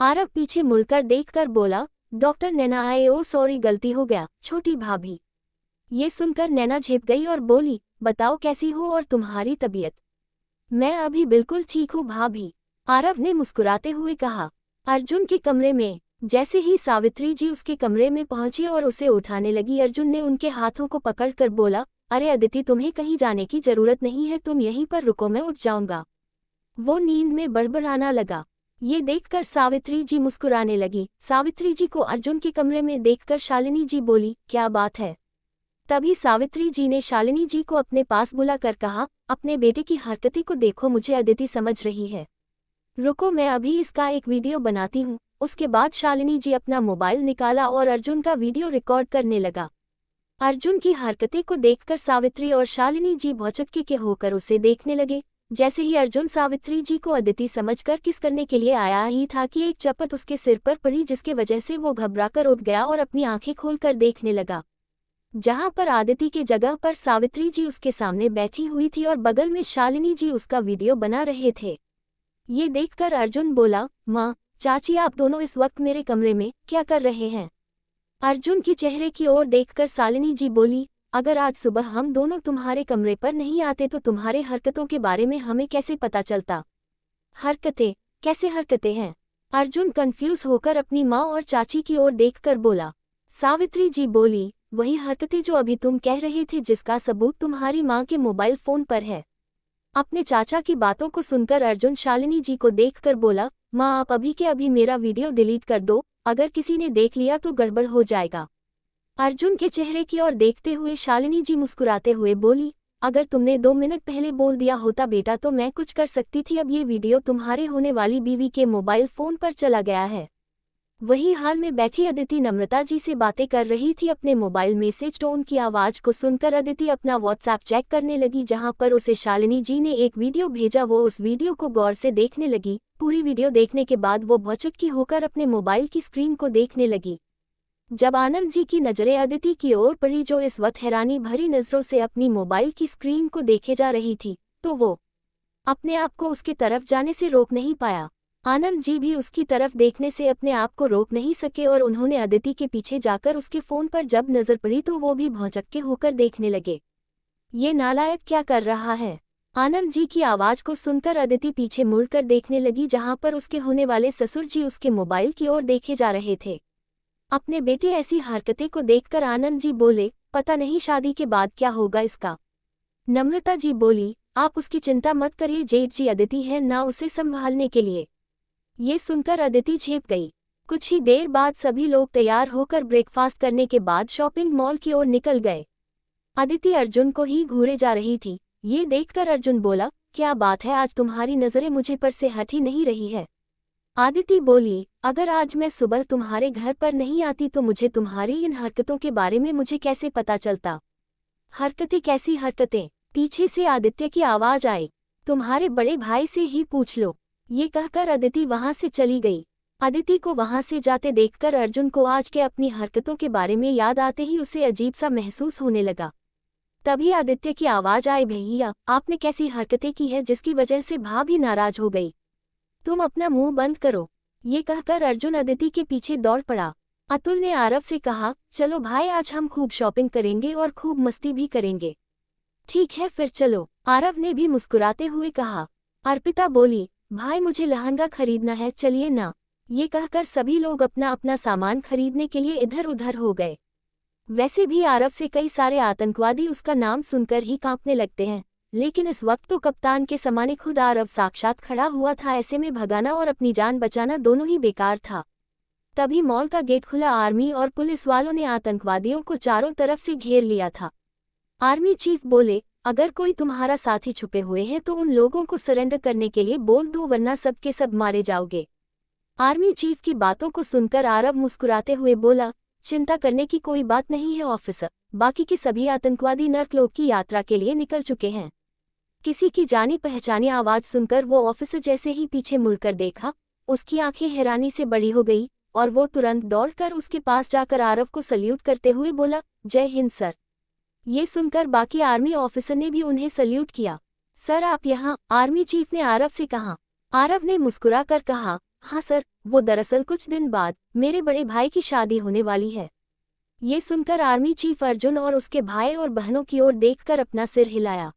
आरव पीछे मुड़कर देखकर बोला, डॉक्टर नैना आए, ओ सॉरी गलती हो गया छोटी भाभी। ये सुनकर नैना झेप गई और बोली, बताओ कैसी हो और तुम्हारी तबीयत? मैं अभी बिल्कुल ठीक हूँ भाभी, आरव ने मुस्कुराते हुए कहा। अर्जुन के कमरे में जैसे ही सावित्री जी उसके कमरे में पहुंची और उसे उठाने लगी, अर्जुन ने उनके हाथों को पकड़कर बोला, अरे अदिति तुम्हें कहीं जाने की जरूरत नहीं है, तुम यहीं पर रुको, मैं उठ जाऊंगा। वो नींद में बड़बड़ाना लगा। ये देखकर सावित्री जी मुस्कुराने लगी। सावित्री जी को अर्जुन के कमरे में देखकर शालिनी जी बोली, क्या बात है? तभी सावित्री जी ने शालिनी जी को अपने पास बुलाकर कहा, अपने बेटे की हरकतें को देखो, मुझे अदिति समझ रही है। रुको मैं अभी इसका एक वीडियो बनाती हूँ। उसके बाद शालिनी जी अपना मोबाइल निकाला और अर्जुन का वीडियो रिकॉर्ड करने लगा। अर्जुन की हरकतें को देखकर सावित्री और शालिनी जी भौचक्के के होकर उसे देखने लगे। जैसे ही अर्जुन सावित्री जी को अदिति समझकर किस करने के लिए आया ही था कि एक चपत उसके सिर पर पड़ी, जिसके वजह से वो घबराकर उठ गया और अपनी आंखें खोलकर देखने लगा। जहां पर आदिति के जगह पर सावित्री जी उसके सामने बैठी हुई थी और बगल में शालिनी जी उसका वीडियो बना रहे थे। ये देखकर अर्जुन बोला, माँ, चाची आप दोनों इस वक्त मेरे कमरे में क्या कर रहे हैं? अर्जुन के चेहरे की ओर देखकर शालिनी जी बोली, अगर आज सुबह हम दोनों तुम्हारे कमरे पर नहीं आते तो तुम्हारे हरकतों के बारे में हमें कैसे पता चलता? हरकतें? कैसे हरकतें हैं? अर्जुन कंफ्यूज होकर अपनी माँ और चाची की ओर देखकर बोला। सावित्री जी बोली, वही हरकतें जो अभी तुम कह रहे थे, जिसका सबूत तुम्हारी माँ के मोबाइल फोन पर है। अपने चाचा की बातों को सुनकर अर्जुन शालिनी जी को देखकर बोला, माँ आप अभी के अभी मेरा वीडियो डिलीट कर दो, अगर किसी ने देख लिया तो गड़बड़ हो जाएगा। अर्जुन के चेहरे की ओर देखते हुए शालिनी जी मुस्कुराते हुए बोली, अगर तुमने 2 मिनट पहले बोल दिया होता बेटा तो मैं कुछ कर सकती थी। अब ये वीडियो तुम्हारे होने वाली बीवी के मोबाइल फोन पर चला गया है। वही हाल में बैठी अदिति नम्रता जी से बातें कर रही थी। अपने मोबाइल मैसेज टोन की आवाज को सुनकर अदिति अपना व्हाट्सएप चेक करने लगी, जहां पर उसे शालिनी जी ने एक वीडियो भेजा। वो उस वीडियो को गौर से देखने लगी। पूरी वीडियो देखने के बाद वो भौचक्की होकर अपने मोबाइल की स्क्रीन को देखने लगी। जब आनंद जी की नजरें अदिति की ओर पड़ी, जो इस वक्त हैरानी भरी नजरों से अपनी मोबाइल की स्क्रीन को देखे जा रही थी, तो वो अपने आप को उसकी तरफ जाने से रोक नहीं पाया। आनंद जी भी उसकी तरफ देखने से अपने आप को रोक नहीं सके और उन्होंने अदिति के पीछे जाकर उसके फोन पर जब नजर पड़ी तो वो भी भौचक्के होकर देखने लगे। ये नालायक क्या कर रहा है? आनंद जी की आवाज को सुनकर अदिति पीछे मुड़कर देखने लगी, जहां पर उसके होने वाले ससुर जी उसके मोबाइल की ओर देखे जा रहे थे। अपने बेटे ऐसी हरकतें को देखकर आनंद जी बोले, पता नहीं शादी के बाद क्या होगा इसका। नम्रता जी बोली, आप उसकी चिंता मत करिए, जेठ जी अदिति है ना उसे संभालने के लिए। ये सुनकर अदिति झेप गई। कुछ ही देर बाद सभी लोग तैयार होकर ब्रेकफास्ट करने के बाद शॉपिंग मॉल की ओर निकल गए। अदिति अर्जुन को ही घूरे जा रही थी। ये देखकर अर्जुन बोला, क्या बात है, आज तुम्हारी नजरें मुझे पर से हट ही नहीं रही है। आदिति बोली, अगर आज मैं सुबह तुम्हारे घर पर नहीं आती तो मुझे तुम्हारी इन हरकतों के बारे में मुझे कैसे पता चलता? हरकतें? कैसी हरकतें? पीछे से आदित्य की आवाज आई, तुम्हारे बड़े भाई से ही पूछ लो। ये कहकर अदिति वहां से चली गई। अदिति को वहां से जाते देखकर अर्जुन को आज के अपनी हरकतों के बारे में याद आते ही उसे अजीब सा महसूस होने लगा। तभी आदित्य की आवाज आई, भैया आपने कैसी हरकतें की है जिसकी वजह से भाभी नाराज हो गई? तुम अपना मुंह बंद करो। ये कहकर अर्जुन अदिति के पीछे दौड़ पड़ा। अतुल ने आरव से कहा, चलो भाई आज हम खूब शॉपिंग करेंगे और खूब मस्ती भी करेंगे। ठीक है फिर चलो, आरव ने भी मुस्कुराते हुए कहा। अर्पिता बोली, भाई मुझे लहंगा खरीदना है, चलिए ना। ये कहकर सभी लोग अपना अपना सामान खरीदने के लिए इधर उधर हो गए। वैसे भी आरव से कई सारे आतंकवादी उसका नाम सुनकर ही कांपने लगते हैं, लेकिन इस वक्त तो कप्तान के सामने खुद आरव साक्षात खड़ा हुआ था। ऐसे में भगाना और अपनी जान बचाना दोनों ही बेकार था। तभी मॉल का गेट खुला। आर्मी और पुलिस वालों ने आतंकवादियों को चारों तरफ से घेर लिया था। आर्मी चीफ बोले, अगर कोई तुम्हारा साथी छुपे हुए हैं तो उन लोगों को सरेंडर करने के लिए बोल दो, वरना सब के सब मारे जाओगे। आर्मी चीफ की बातों को सुनकर आरव मुस्कुराते हुए बोला, चिंता करने की कोई बात नहीं है ऑफिसर, बाकी के सभी आतंकवादी नर्कलोक की यात्रा के लिए निकल चुके हैं। किसी की जानी पहचानी आवाज सुनकर वो ऑफिसर जैसे ही पीछे मुड़कर देखा, उसकी आंखें हैरानी से बड़ी हो गई और वो तुरंत दौड़कर उसके पास जाकर आरव को सल्यूट करते हुए बोला, जय हिंद सर। ये सुनकर बाकी आर्मी ऑफिसर ने भी उन्हें सल्यूट किया। सर आप यहाँ? आर्मी चीफ ने आरव से कहा। आरव ने मुस्कुराकर कहा, हाँ सर, वो दरअसल कुछ दिन बाद मेरे बड़े भाई की शादी होने वाली है। ये सुनकर आर्मी चीफ अर्जुन और उसके भाई और बहनों की ओर देखकर अपना सिर हिलाया।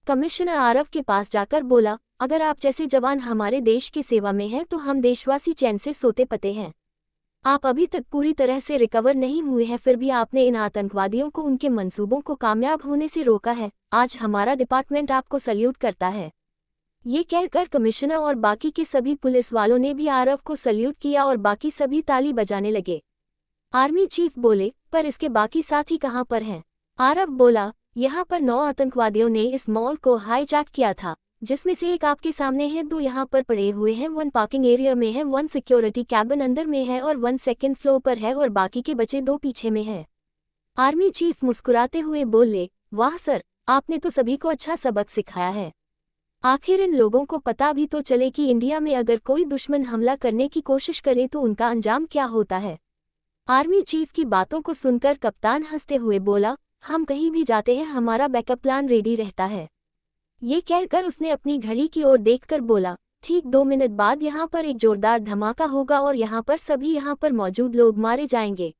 कमिश्नर आरव के पास जाकर बोला, अगर आप जैसे जवान हमारे देश की सेवा में हैं तो हम देशवासी चैन से सोते पते हैं। आप अभी तक पूरी तरह से रिकवर नहीं हुए हैं, फिर भी आपने इन आतंकवादियों को उनके मंसूबों को कामयाब होने से रोका है। आज हमारा डिपार्टमेंट आपको सल्यूट करता है। ये कहकर कमिश्नर और बाकी के सभी पुलिस वालों ने भी आरव को सल्यूट किया और बाकी सभी ताली बजाने लगे। आर्मी चीफ बोले, पर इसके बाकी साथी कहाँ पर हैं? आरव बोला, यहाँ पर 9 आतंकवादियों ने इस मॉल को हाईजैक किया था, जिसमें से एक आपके सामने है, 2 यहाँ पर पड़े हुए हैं, 1 पार्किंग एरिया में है, 1 सिक्योरिटी कैबिन अंदर में है और 1 सेकंड फ्लोर पर है और बाकी के बचे 2 पीछे में है। आर्मी चीफ मुस्कुराते हुए बोले, वाह सर, आपने तो सभी को अच्छा सबक सिखाया है। आखिर इन लोगों को पता भी तो चले कि इंडिया में अगर कोई दुश्मन हमला करने की कोशिश करे तो उनका अंजाम क्या होता है। आर्मी चीफ की बातों को सुनकर कप्तान हंसते हुए बोला, हम कहीं भी जाते हैं हमारा बैकअप प्लान रेडी रहता है। ये कहकर उसने अपनी घड़ी की ओर देखकर बोला, ठीक 2 मिनट बाद यहाँ पर एक जोरदार धमाका होगा और यहाँ पर सभी यहाँ पर मौजूद लोग मारे जाएंगे।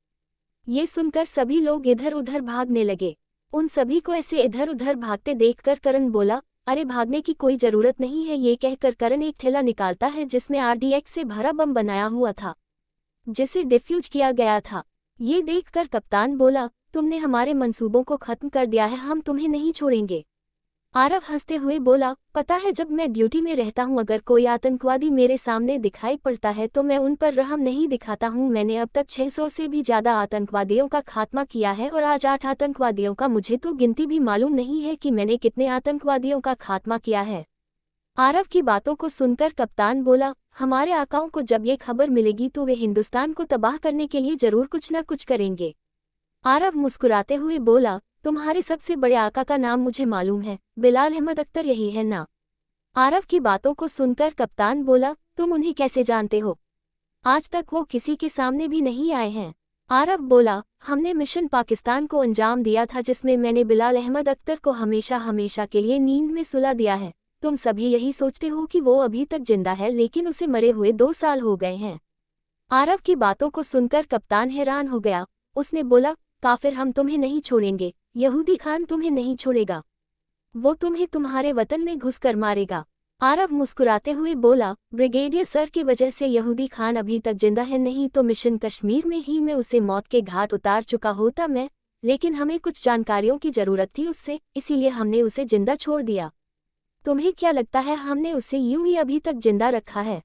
ये सुनकर सभी लोग इधर उधर भागने लगे। उन सभी को ऐसे इधर उधर भागते देखकर करण बोला, अरे भागने की कोई जरूरत नहीं है। ये कहकर करण एक थैला निकालता है जिसमें RDX से भरा बम बनाया हुआ था, जिसे डिफ्यूज किया गया था। ये देखकर कप्तान बोला, तुमने हमारे मंसूबों को खत्म कर दिया है, हम तुम्हें नहीं छोड़ेंगे। आरव हंसते हुए बोला, पता है जब मैं ड्यूटी में रहता हूँ अगर कोई आतंकवादी मेरे सामने दिखाई पड़ता है तो मैं उन पर रहम नहीं दिखाता हूँ। मैंने अब तक 600 से भी ज्यादा आतंकवादियों का खात्मा किया है और आज 8 आतंकवादियों का मुझे तो गिनती भी मालूम नहीं है कि मैंने कितने आतंकवादियों का खात्मा किया है। आरव की बातों को सुनकर कप्तान बोला, हमारे आकाओं को जब ये खबर मिलेगी तो वे हिंदुस्तान को तबाह करने के लिए जरूर कुछ न कुछ करेंगे। आरव मुस्कुराते हुए बोला, तुम्हारे सबसे बड़े आका का नाम मुझे मालूम है, बिलाल अहमद अख्तर यही है ना? आरव की बातों को सुनकर कप्तान बोला, तुम उन्हें कैसे जानते हो? आज तक वो किसी के सामने भी नहीं आए हैं। आरव बोला, हमने मिशन पाकिस्तान को अंजाम दिया था जिसमें मैंने बिलाल अहमद अख्तर को हमेशा हमेशा के लिए नींद में सुला दिया है। तुम सभी यही सोचते हो कि वो अभी तक जिंदा है, लेकिन उसे मरे हुए 2 साल हो गए हैं। आरव की बातों को सुनकर कप्तान हैरान हो गया। उसने बोला, काफिर हम तुम्हें नहीं छोड़ेंगे, यहूदी खान तुम्हें नहीं छोड़ेगा, वो तुम्हें तुम्हारे वतन में घुसकर मारेगा। आरव मुस्कुराते हुए बोला, ब्रिगेडियर सर की वजह से यहूदी खान अभी तक जिंदा है, नहीं तो मिशन कश्मीर में ही मैं उसे मौत के घाट उतार चुका होता मैं, लेकिन हमें कुछ जानकारियों की जरूरत थी उससे, इसीलिए हमने उसे जिंदा छोड़ दिया। तुम्हें क्या लगता है हमने उसे यूं ही अभी तक जिंदा रखा है?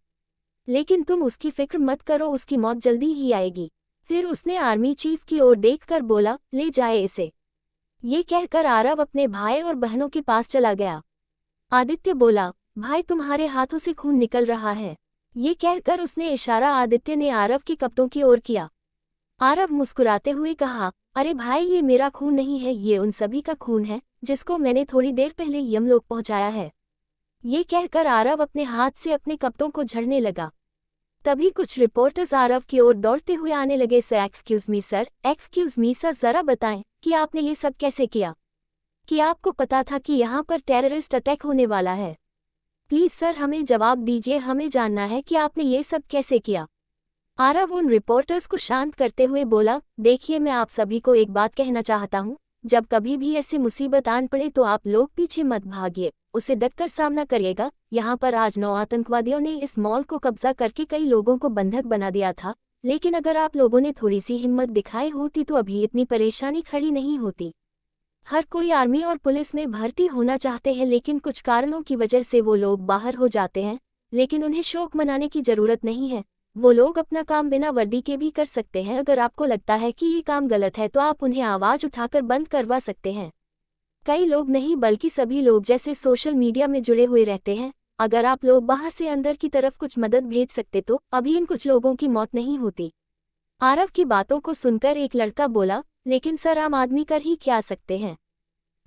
लेकिन तुम उसकी फिक्र मत करो, उसकी मौत जल्दी ही आएगी। फिर उसने आर्मी चीफ की ओर देखकर बोला, ले जाए इसे। ये कहकर आरव अपने भाई और बहनों के पास चला गया। आदित्य बोला, भाई तुम्हारे हाथों से खून निकल रहा है। ये कहकर उसने इशारा आदित्य ने आरव के कपड़ों की ओर किया। आरव मुस्कुराते हुए कहा, अरे भाई ये मेरा खून नहीं है, ये उन सभी का खून है जिसको मैंने थोड़ी देर पहले यमलोक पहुंचाया है। ये कहकर आरव अपने हाथ से अपने कपड़ों को झड़ने लगा। तभी कुछ रिपोर्टर्स आरव की ओर दौड़ते हुए आने लगे। सर एक्सक्यूज मी सर, जरा बताएं कि आपने ये सब कैसे किया? कि आपको पता था कि यहाँ पर टेररिस्ट अटैक होने वाला है? प्लीज सर हमें जवाब दीजिए, हमें जानना है कि आपने ये सब कैसे किया। आरव उन रिपोर्टर्स को शांत करते हुए बोला, देखिए मैं आप सभी को एक बात कहना चाहता हूँ जब कभी भी ऐसी मुसीबत आन पड़े तो आप लोग पीछे मत भागिए, उसे डटकर सामना करिएगा। यहाँ पर आज 9 आतंकवादियों ने इस मॉल को कब्जा करके कई लोगों को बंधक बना दिया था, लेकिन अगर आप लोगों ने थोड़ी सी हिम्मत दिखाई होती तो अभी इतनी परेशानी खड़ी नहीं होती। हर कोई आर्मी और पुलिस में भर्ती होना चाहते हैं, लेकिन कुछ कारणों की वजह से वो लोग बाहर हो जाते हैं, लेकिन उन्हें शौक मनाने की जरूरत नहीं है। वो लोग अपना काम बिना वर्दी के भी कर सकते हैं। अगर आपको लगता है कि ये काम गलत है तो आप उन्हें आवाज़ उठाकर बंद करवा सकते हैं। कई लोग नहीं बल्कि सभी लोग जैसे सोशल मीडिया में जुड़े हुए रहते हैं। अगर आप लोग बाहर से अंदर की तरफ कुछ मदद भेज सकते तो अभी इन कुछ लोगों की मौत नहीं होती। आरव की बातों को सुनकर एक लड़का बोला, लेकिन सर आम आदमी कर ही क्या सकते हैं,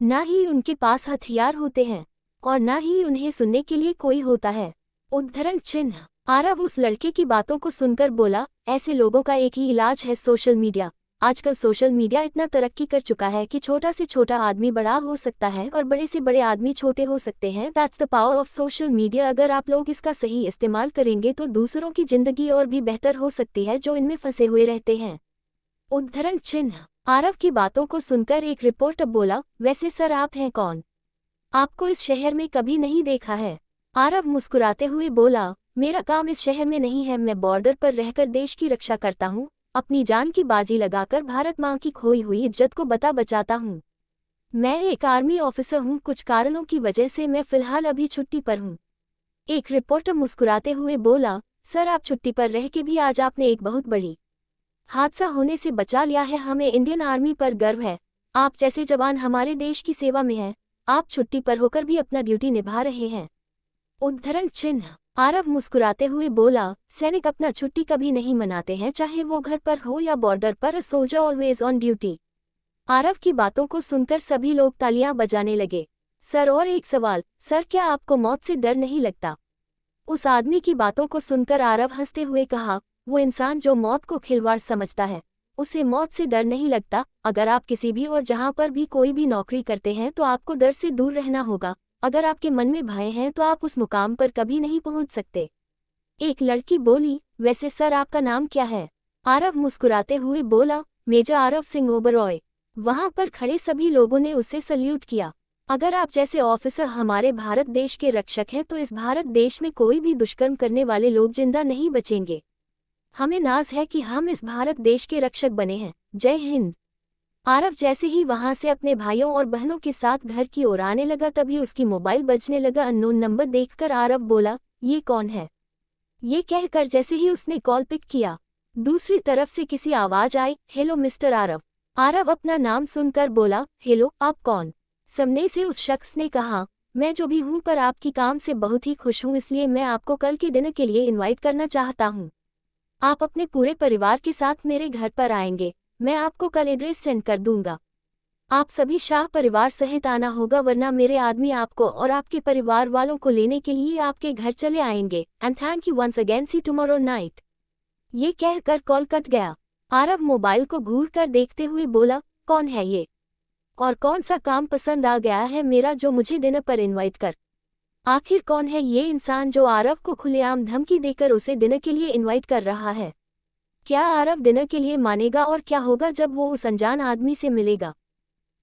ना ही उनके पास हथियार होते हैं और ना ही उन्हें सुनने के लिए कोई होता है। उद्धरण चिन्ह। आरव उस लड़के की बातों को सुनकर बोला, ऐसे लोगों का एक ही इलाज है, सोशल मीडिया। आजकल सोशल मीडिया इतना तरक्की कर चुका है कि छोटा से छोटा आदमी बड़ा हो सकता है और बड़े से बड़े आदमी छोटे हो सकते हैं। That's the power of social media. अगर आप लोग इसका सही इस्तेमाल करेंगे तो दूसरों की जिंदगी और भी बेहतर हो सकती है जो इनमें फंसे हुए रहते हैं। उद्धरण चिन्ह। आरव की बातों को सुनकर एक रिपोर्टर बोला, वैसे सर आप हैं कौन? आपको इस शहर में कभी नहीं देखा है। आरव मुस्कुराते हुए बोला, मेरा काम इस शहर में नहीं है, मैं बॉर्डर पर रहकर देश की रक्षा करता हूँ। अपनी जान की बाजी लगाकर भारत माँ की खोई हुई इज्जत को बचाता हूँ। मैं एक आर्मी ऑफिसर हूँ, कुछ कारणों की वजह से मैं फिलहाल अभी छुट्टी पर हूँ। एक रिपोर्टर मुस्कुराते हुए बोला, सर आप छुट्टी पर रह के भी आज आपने एक बहुत बड़ी हादसा होने से बचा लिया है। हमें इंडियन आर्मी पर गर्व है। आप जैसे जवान हमारे देश की सेवा में हैं। आप छुट्टी पर होकर भी अपना ड्यूटी निभा रहे हैं। उद्धरण चिन्ह। आरव मुस्कुराते हुए बोला, सैनिक अपना छुट्टी कभी नहीं मनाते हैं, चाहे वो घर पर हो या बॉर्डर पर। Soldier always on duty. Aarav की बातों को सुनकर सभी लोग तालियां बजाने लगे। सर और एक सवाल, सर क्या आपको मौत से डर नहीं लगता? उस आदमी की बातों को सुनकर आरव हंसते हुए कहा, वो इंसान जो मौत को खिलवाड़ समझता है, उसे मौत से डर नहीं लगता। अगर आप किसी भी और जहां पर भी कोई भी नौकरी करते हैं तो आपको डर से दूर रहना होगा। अगर आपके मन में भय है तो आप उस मुकाम पर कभी नहीं पहुंच सकते। एक लड़की बोली, वैसे सर आपका नाम क्या है? आरव मुस्कुराते हुए बोला, मेजर आरव सिंह ओबरॉय। वहां पर खड़े सभी लोगों ने उसे सल्यूट किया। अगर आप जैसे ऑफिसर हमारे भारत देश के रक्षक हैं तो इस भारत देश में कोई भी दुष्कर्म करने वाले लोग जिंदा नहीं बचेंगे। हमें नाज है कि हम इस भारत देश के रक्षक बने हैं। जय हिंद। आरव जैसे ही वहां से अपने भाइयों और बहनों के साथ घर की ओर आने लगा तभी उसकी मोबाइल बजने लगा। अननोन नंबर देखकर आरव बोला, ये कौन है? ये कहकर जैसे ही उसने कॉल पिक किया, दूसरी तरफ से किसी आवाज आई, हेलो मिस्टर आरव। आरव अपना नाम सुनकर बोला, हेलो आप कौन? सामने से उस शख्स ने कहा, मैं जो भी हूं पर आपकी काम से बहुत ही खुश हूं, इसलिए मैं आपको कल के डिनर के लिए इनवाइट करना चाहता हूं। आप अपने पूरे परिवार के साथ मेरे घर पर आएंगे। मैं आपको कल एड्रेस सेंड कर दूंगा। आप सभी शाह परिवार सहित आना होगा, वरना मेरे आदमी आपको और आपके परिवार वालों को लेने के लिए आपके घर चले आएंगे। And thank you once again, see tomorrow night. ये कहकर कॉल कट गया। आरव मोबाइल को घूर कर देखते हुए बोला, कौन है ये और कौन सा काम पसंद आ गया है मेरा जो मुझे डिनर पर इनवाइट कर? आखिर कौन है ये इंसान जो आरव को खुलेआम धमकी देकर उसे डिनर के लिए इनवाइट कर रहा है? क्या आरव डिनर के लिए मानेगा और क्या होगा जब वो उस अनजान आदमी से मिलेगा?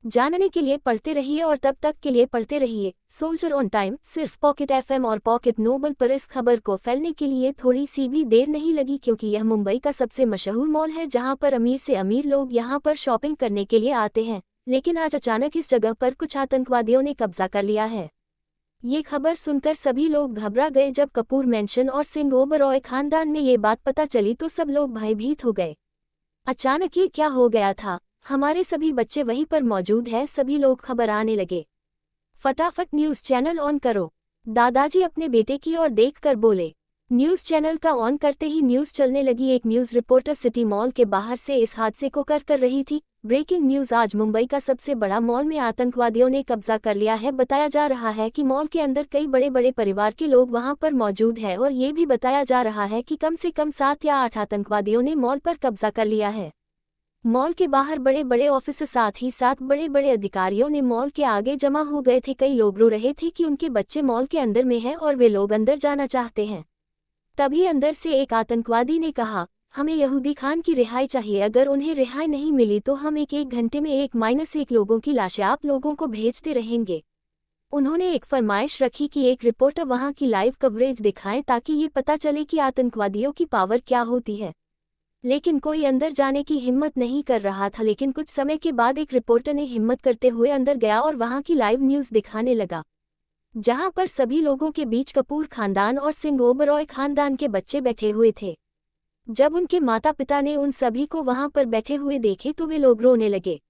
जानने के लिए पढ़ते रहिए और तब तक के लिए पढ़ते रहिए सोल्जर ऑन टाइम, सिर्फ पॉकेट एफएम और पॉकेट नोबल पर। इस खबर को फैलने के लिए थोड़ी सी भी देर नहीं लगी, क्योंकि यह मुंबई का सबसे मशहूर मॉल है जहां पर अमीर से अमीर लोग यहां पर शॉपिंग करने के लिए आते हैं। लेकिन आज अचानक इस जगह पर कुछ आतंकवादियों ने कब्जा कर लिया है। ये खबर सुनकर सभी लोग घबरा गए। जब कपूर मेंशन और सिंह ओबरॉय खानदान में ये बात पता चली तो सब लोग भयभीत हो गए। अचानक ये क्या हो गया था? हमारे सभी बच्चे वहीं पर मौजूद हैं। सभी लोग खबर आने लगे। फटाफट न्यूज़ चैनल ऑन करो। दादाजी अपने बेटे की ओर देखकर बोले। न्यूज़ चैनल का ऑन करते ही न्यूज़ चलने लगी। एक न्यूज़ रिपोर्टर सिटी मॉल के बाहर से इस हादसे को कर रही थी। ब्रेकिंग न्यूज़, आज मुंबई का सबसे बड़ा मॉल में आतंकवादियों ने कब्जा कर लिया है। बताया जा रहा है कि मॉल के अंदर कई बड़े बड़े परिवार के लोग वहां पर मौजूद हैं और ये भी बताया जा रहा है कि कम से कम 7 या 8 आतंकवादियों ने मॉल पर कब्जा कर लिया है। मॉल के बाहर बड़े बड़े ऑफिसर साथ ही साथ बड़े बड़े अधिकारियों ने मॉल के आगे जमा हो गए थे। कई लोग रो रहे थे कि उनके बच्चे मॉल के अंदर में हैं और वे लोग अंदर जाना चाहते हैं। तभी अंदर से एक आतंकवादी ने कहा, हमें यहूदी खान की रिहाई चाहिए। अगर उन्हें रिहाई नहीं मिली तो हम एक घंटे में 1-1 लोगों की लाशें आप लोगों को भेजते रहेंगे। उन्होंने एक फरमाइश रखी कि एक रिपोर्टर वहां की लाइव कवरेज दिखाएं ताकि ये पता चले कि आतंकवादियों की पावर क्या होती है। लेकिन कोई अंदर जाने की हिम्मत नहीं कर रहा था। लेकिन कुछ समय के बाद एक रिपोर्टर ने हिम्मत करते हुए अंदर गया और वहां की लाइव न्यूज़ दिखाने लगा, जहां पर सभी लोगों के बीच कपूर खानदान और सिंह ओबरॉय खानदान के बच्चे बैठे हुए थे। जब उनके माता पिता ने उन सभी को वहां पर बैठे हुए देखे तो वे लोग रोने लगे।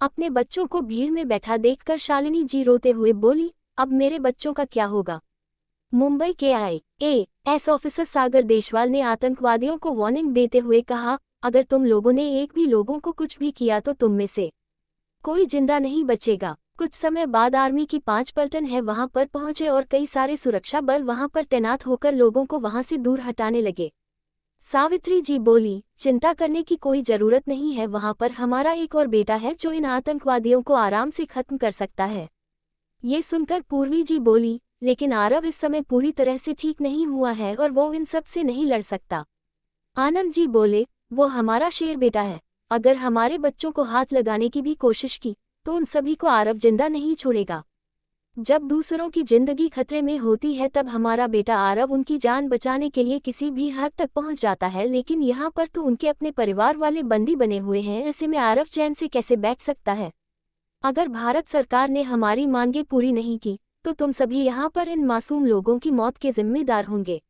अपने बच्चों को भीड़ में बैठा देखकर शालिनी जी रोते हुए बोली, अब मेरे बच्चों का क्या होगा। मुंबई के IAS ऑफिसर सागर देशवाल ने आतंकवादियों को वार्निंग देते हुए कहा, अगर तुम लोगों ने एक भी लोगों को कुछ भी किया तो तुम में से कोई जिंदा नहीं बचेगा। कुछ समय बाद आर्मी की 5 पलटन है वहां पर पहुंचे और कई सारे सुरक्षा बल वहां पर तैनात होकर लोगों को वहां से दूर हटाने लगे। सावित्री जी बोली, चिंता करने की कोई जरूरत नहीं है, वहां पर हमारा एक और बेटा है जो इन आतंकवादियों को आराम से खत्म कर सकता है। ये सुनकर पूर्वी जी बोली, लेकिन आरव इस समय पूरी तरह से ठीक नहीं हुआ है और वो इन सब से नहीं लड़ सकता। आनंद जी बोले, वो हमारा शेर बेटा है, अगर हमारे बच्चों को हाथ लगाने की भी कोशिश की तो उन सभी को आरव जिंदा नहीं छोड़ेगा। जब दूसरों की जिंदगी खतरे में होती है तब हमारा बेटा आरव उनकी जान बचाने के लिए किसी भी हद तक पहुंच जाता है, लेकिन यहाँ पर तो उनके अपने परिवार वाले बंदी बने हुए हैं। ऐसे में आरव चैन से कैसे बैठ सकता है। अगर भारत सरकार ने हमारी मांगें पूरी नहीं की तो तुम सभी यहाँ पर इन मासूम लोगों की मौत के जिम्मेदार होंगे।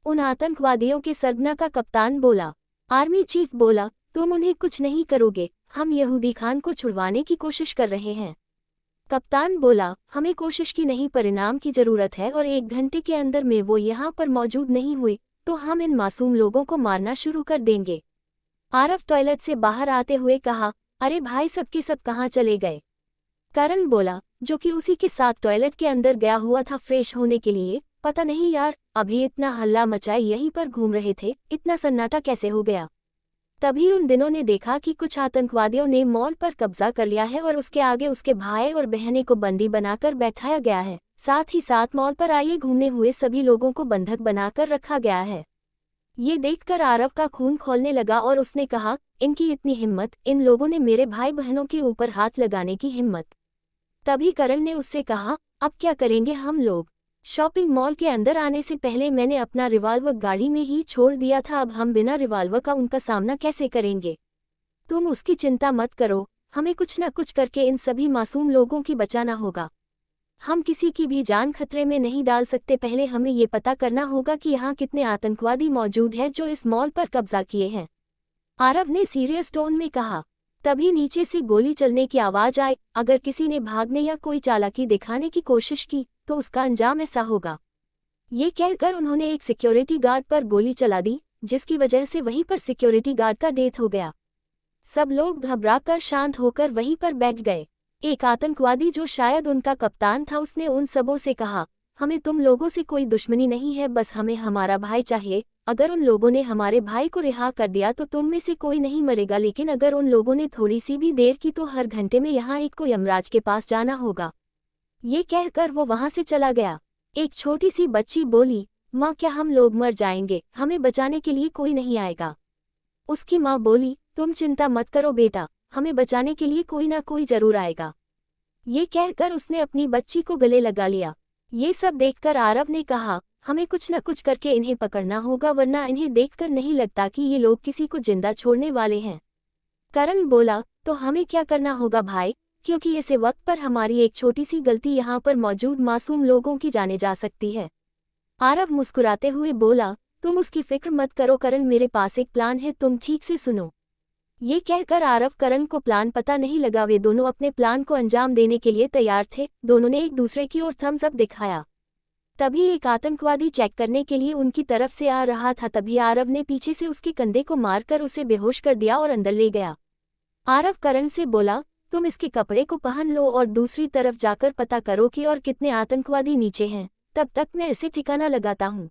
उन आतंकवादियों के सरगना का कप्तान बोला। आर्मी चीफ बोला, तुम उन्हें कुछ नहीं करोगे, हम यहूदी खान को छुड़वाने की कोशिश कर रहे हैं। कप्तान बोला, हमें कोशिश की नहीं, परिणाम की जरूरत है और 1 घंटे के अंदर में वो यहाँ पर मौजूद नहीं हुई तो हम इन मासूम लोगों को मारना शुरू कर देंगे। आरव टॉयलेट से बाहर आते हुए कहा, अरे भाई सबके सब कहाँ चले गए। करण बोला, जो कि उसी के साथ टॉयलेट के अंदर गया हुआ था फ्रेश होने के लिए, पता नहीं यार, अभी इतना हल्ला मचाए यहीं पर घूम रहे थे, इतना सन्नाटा कैसे हो गया। तभी उन दिनों ने देखा कि कुछ आतंकवादियों ने मॉल पर कब्जा कर लिया है और उसके आगे उसके भाई और बहनें को बंदी बनाकर बैठाया गया है। साथ ही साथ मॉल पर आए घूमने हुए सभी लोगों को बंधक बनाकर रखा गया है। ये देखकर आरव का खून खौलने लगा और उसने कहा, इनकी इतनी हिम्मत, इन लोगों ने मेरे भाई बहनों के ऊपर हाथ लगाने की हिम्मत। तभी करण ने उससे कहा, अब क्या करेंगे हम लोग। शॉपिंग मॉल के अंदर आने से पहले मैंने अपना रिवॉल्वर गाड़ी में ही छोड़ दिया था, अब हम बिना रिवॉल्वर का उनका सामना कैसे करेंगे। तुम उसकी चिंता मत करो, हमें कुछ न कुछ करके इन सभी मासूम लोगों की बचाना होगा। हम किसी की भी जान खतरे में नहीं डाल सकते, पहले हमें ये पता करना होगा कि यहाँ कितने आतंकवादी मौजूद हैं जो इस मॉल पर कब्जा किए हैं। आरव ने सीरियस टोन में कहा। तभी नीचे से गोली चलने की आवाज आई। अगर किसी ने भागने या कोई चालाकी दिखाने की कोशिश की तो उसका अंजाम ऐसा होगा। ये कहकर उन्होंने एक सिक्योरिटी गार्ड पर गोली चला दी, जिसकी वजह से वहीं पर सिक्योरिटी गार्ड का डेथ हो गया। सब लोग घबराकर शांत होकर वहीं पर बैठ गए। एक आतंकवादी जो शायद उनका कप्तान था, उसने उन सबों से कहा, हमें तुम लोगों से कोई दुश्मनी नहीं है, बस हमें हमारा भाई चाहिए। अगर उन लोगों ने हमारे भाई को रिहा कर दिया तो तुम में से कोई नहीं मरेगा, लेकिन अगर उन लोगों ने थोड़ी सी भी देर की तो हर घंटे में यहाँ एक को यमराज के पास जाना होगा। ये कहकर वो वहां से चला गया। एक छोटी सी बच्ची बोली, माँ क्या हम लोग मर जाएंगे, हमें बचाने के लिए कोई नहीं आएगा। उसकी माँ बोली, तुम चिंता मत करो बेटा, हमें बचाने के लिए कोई ना कोई जरूर आएगा। ये कहकर उसने अपनी बच्ची को गले लगा लिया। ये सब देखकर आरव ने कहा, हमें कुछ न कुछ करके इन्हें पकड़ना होगा, वरना इन्हें देखकर नहीं लगता कि ये लोग किसी को जिंदा छोड़ने वाले हैं। करण बोला, तो हमें क्या करना होगा भाई, क्योंकि ऐसे वक्त पर हमारी एक छोटी सी गलती यहाँ पर मौजूद मासूम लोगों की जाने जा सकती है। आरव मुस्कुराते हुए बोला, तुम उसकी फिक्र मत करो करण, मेरे पास एक प्लान है, तुम ठीक से सुनो। ये कहकर आरव करण को प्लान पता नहीं लगा, वे दोनों अपने प्लान को अंजाम देने के लिए तैयार थे। दोनों ने एक दूसरे की ओर थम्स अप दिखाया। तभी एक आतंकवादी चेक करने के लिए उनकी तरफ से आ रहा था। तभी आरव ने पीछे से उसके कंधे को मारकर उसे बेहोश कर दिया और अंदर ले गया। आरव करण से बोला, तुम इसके कपड़े को पहन लो और दूसरी तरफ जाकर पता करो कि और कितने आतंकवादी नीचे हैं, तब तक मैं इसे ठिकाना लगाता हूँ।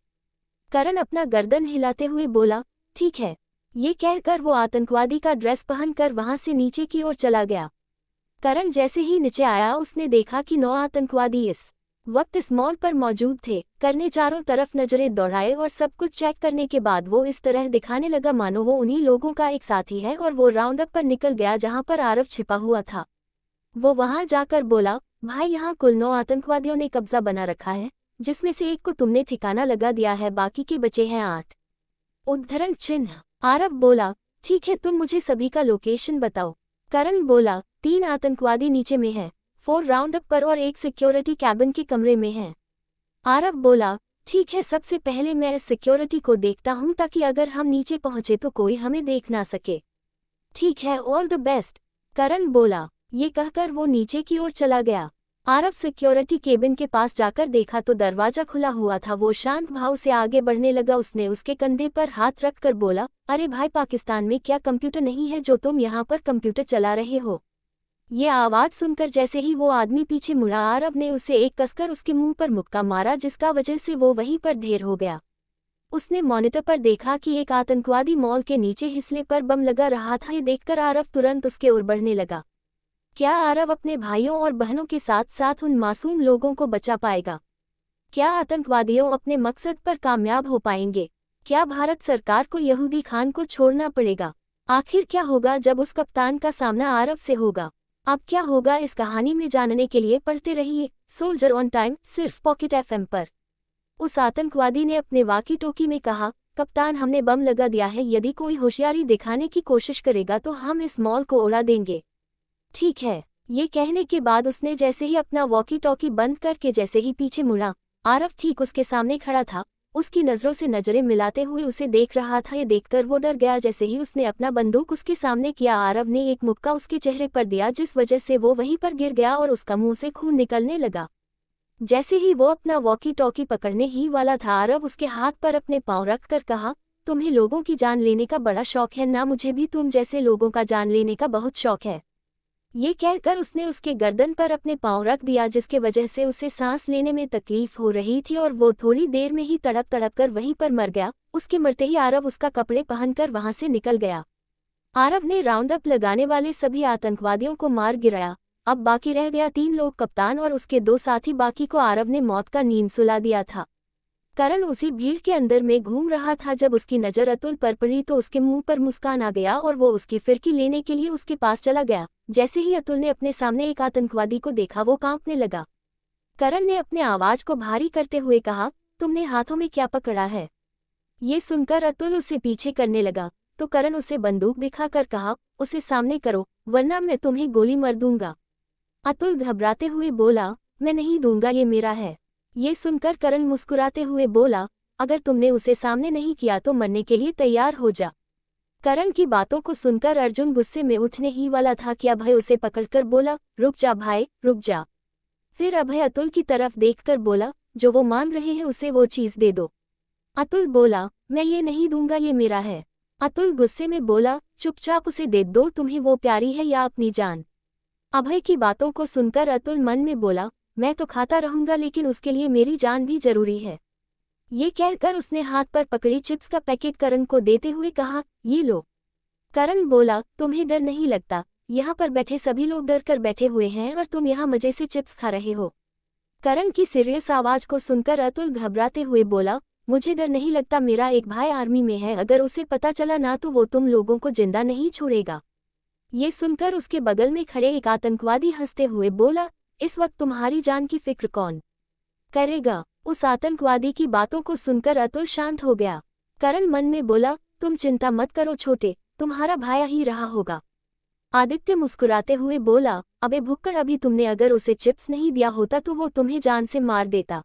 करण अपना गर्दन हिलाते हुए बोला, ठीक है। ये कहकर वो आतंकवादी का ड्रेस पहनकर वहां से नीचे की ओर चला गया। करण जैसे ही नीचे आया उसने देखा कि 9 आतंकवादी इस वक्त इस मॉल पर मौजूद थे। करण ने चारों तरफ नजरें दौड़ाए और सब कुछ चेक करने के बाद वो इस तरह दिखाने लगा मानो वो उन्हीं लोगों का एक साथी है और वो राउंड अप पर निकल गया जहां पर आरव छिपा हुआ था। वो वहां जाकर बोला, भाई यहाँ कुल 9 आतंकवादियों ने कब्जा बना रखा है, जिसमें से एक को तुमने ठिकाना लगा दिया है, बाकी के बचे हैं 8। उद्धरण चिन्ह। आरव बोला, ठीक है, तुम मुझे सभी का लोकेशन बताओ। करण बोला, 3 आतंकवादी नीचे में हैं, 4 राउंड अप पर और एक सिक्योरिटी कैबिन के कमरे में हैं। आरव बोला, ठीक है, सबसे पहले मैं इस सिक्योरिटी को देखता हूं ताकि अगर हम नीचे पहुंचे तो कोई हमें देख ना सके। ठीक है, ऑल द बेस्ट। करण बोला। ये कहकर वो नीचे की ओर चला गया। आरव सिक्योरिटी केबिन के पास जाकर देखा तो दरवाजा खुला हुआ था। वो शांत भाव से आगे बढ़ने लगा। उसने उसके कंधे पर हाथ रखकर बोला, अरे भाई, पाकिस्तान में क्या कंप्यूटर नहीं है जो तुम यहाँ पर कंप्यूटर चला रहे हो? ये आवाज सुनकर जैसे ही वो आदमी पीछे मुड़ा, आरव ने उसे एक कसकर उसके मुंह पर मुक्का मारा, जिसका वजह से वो वहीं पर ढेर हो गया। उसने मॉनिटर पर देखा कि एक आतंकवादी मॉल के नीचे हिस्से पर बम लगा रहा था। ये देखकर आरव तुरंत उसके ओर बढ़ने लगा। क्या आरव अपने भाइयों और बहनों के साथ साथ उन मासूम लोगों को बचा पाएगा? क्या आतंकवादियों अपने मकसद पर कामयाब हो पाएंगे? क्या भारत सरकार को यहूदी खान को छोड़ना पड़ेगा? आखिर क्या होगा जब उस कप्तान का सामना आरव से होगा? अब क्या होगा इस कहानी में जानने के लिए पढ़ते रहिए सोल्जर ऑन टाइम, सिर्फ पॉकेट एफएम पर। उस आतंकवादी ने अपने वाकी टोकी में कहा, कप्तान, हमने बम लगा दिया है, यदि कोई होशियारी दिखाने की कोशिश करेगा तो हम इस मॉल को उड़ा देंगे। ठीक है। ये कहने के बाद उसने जैसे ही अपना वॉकी टॉकी बंद करके जैसे ही पीछे मुड़ा, आरव ठीक उसके सामने खड़ा था। उसकी नजरों से नजरें मिलाते हुए उसे देख रहा था। ये देखकर वो डर गया। जैसे ही उसने अपना बंदूक उसके सामने किया, आरव ने एक मुक्का उसके चेहरे पर दिया, जिस वजह से वो वहीं पर गिर गया और उसका मुंह से खून निकलने लगा। जैसे ही वो अपना वॉकी टॉकी पकड़ने ही वाला था, आरव उसके हाथ पर अपने पाँव रखकर कहा, तुम्हें लोगों की जान लेने का बड़ा शौक है ना? मुझे भी तुम जैसे लोगों का जान लेने का बहुत शौक है। ये कहकर उसने उसके गर्दन पर अपने पाँव रख दिया, जिसके वजह से उसे सांस लेने में तकलीफ हो रही थी और वो थोड़ी देर में ही तड़प तड़प कर वहीं पर मर गया। उसके मरते ही आरव उसका कपड़े पहनकर वहां से निकल गया। आरव ने राउंड अप लगाने वाले सभी आतंकवादियों को मार गिराया। अब बाकी रह गया 3 लोग, कप्तान और उसके 2 साथी। बाकी को आरव ने मौत का नींद सुला दिया था। करण उसी भीड़ के अंदर में घूम रहा था। जब उसकी नज़र अतुल पर पड़ी तो उसके मुंह पर मुस्कान आ गया और वो उसकी फिरकी लेने के लिए उसके पास चला गया। जैसे ही अतुल ने अपने सामने एक आतंकवादी को देखा, वो कांपने लगा। करण ने अपने आवाज को भारी करते हुए कहा, तुमने हाथों में क्या पकड़ा है? ये सुनकर अतुल उसे पीछे करने लगा तो करण उसे बंदूक दिखाकर कहा, उसे सामने करो वरना मैं तुम्हें गोली मार दूंगा। अतुल घबराते हुए बोला, मैं नहीं दूंगा, ये मेरा है। ये सुनकर करण मुस्कुराते हुए बोला, अगर तुमने उसे सामने नहीं किया तो मरने के लिए तैयार हो जा। करण की बातों को सुनकर अर्जुन गुस्से में उठने ही वाला था कि अभय उसे पकड़कर बोला, रुक जा भाई, रुक जा। फिर अभय अतुल की तरफ देखकर बोला, जो वो मांग रहे हैं उसे वो चीज दे दो। अतुल बोला, मैं ये नहीं दूंगा, ये मेरा है। अतुल गुस्से में बोला, चुपचाप उसे दे दो, तुम्हें वो प्यारी है या अपनी जान? अभय की बातों को सुनकर अतुल मन में बोला, मैं तो खाता रहूंगा लेकिन उसके लिए मेरी जान भी जरूरी है। ये कहकर उसने हाथ पर पकड़ी चिप्स का पैकेट करण को देते हुए कहा, ये लो। करण बोला, तुम्हें डर नहीं लगता? यहाँ पर बैठे सभी लोग डर कर बैठे हुए हैं और तुम यहाँ मजे से चिप्स खा रहे हो। करण की सीरियस आवाज को सुनकर अतुल घबराते हुए बोला, मुझे डर नहीं लगता, मेरा एक भाई आर्मी में है, अगर उसे पता चला ना तो वो तुम लोगों को जिंदा नहीं छोड़ेगा। ये सुनकर उसके बगल में खड़े एक आतंकवादी हंसते हुए बोला, इस वक्त तुम्हारी जान की फिक्र कौन करेगा? उस आतंकवादी की बातों को सुनकर अतुल शांत हो गया। करण मन में बोला, तुम चिंता मत करो छोटे, तुम्हारा भाया ही रहा होगा। आदित्य मुस्कुराते हुए बोला, अबे भुक्कड़, अभी तुमने अगर उसे चिप्स नहीं दिया होता तो वो तुम्हें जान से मार देता।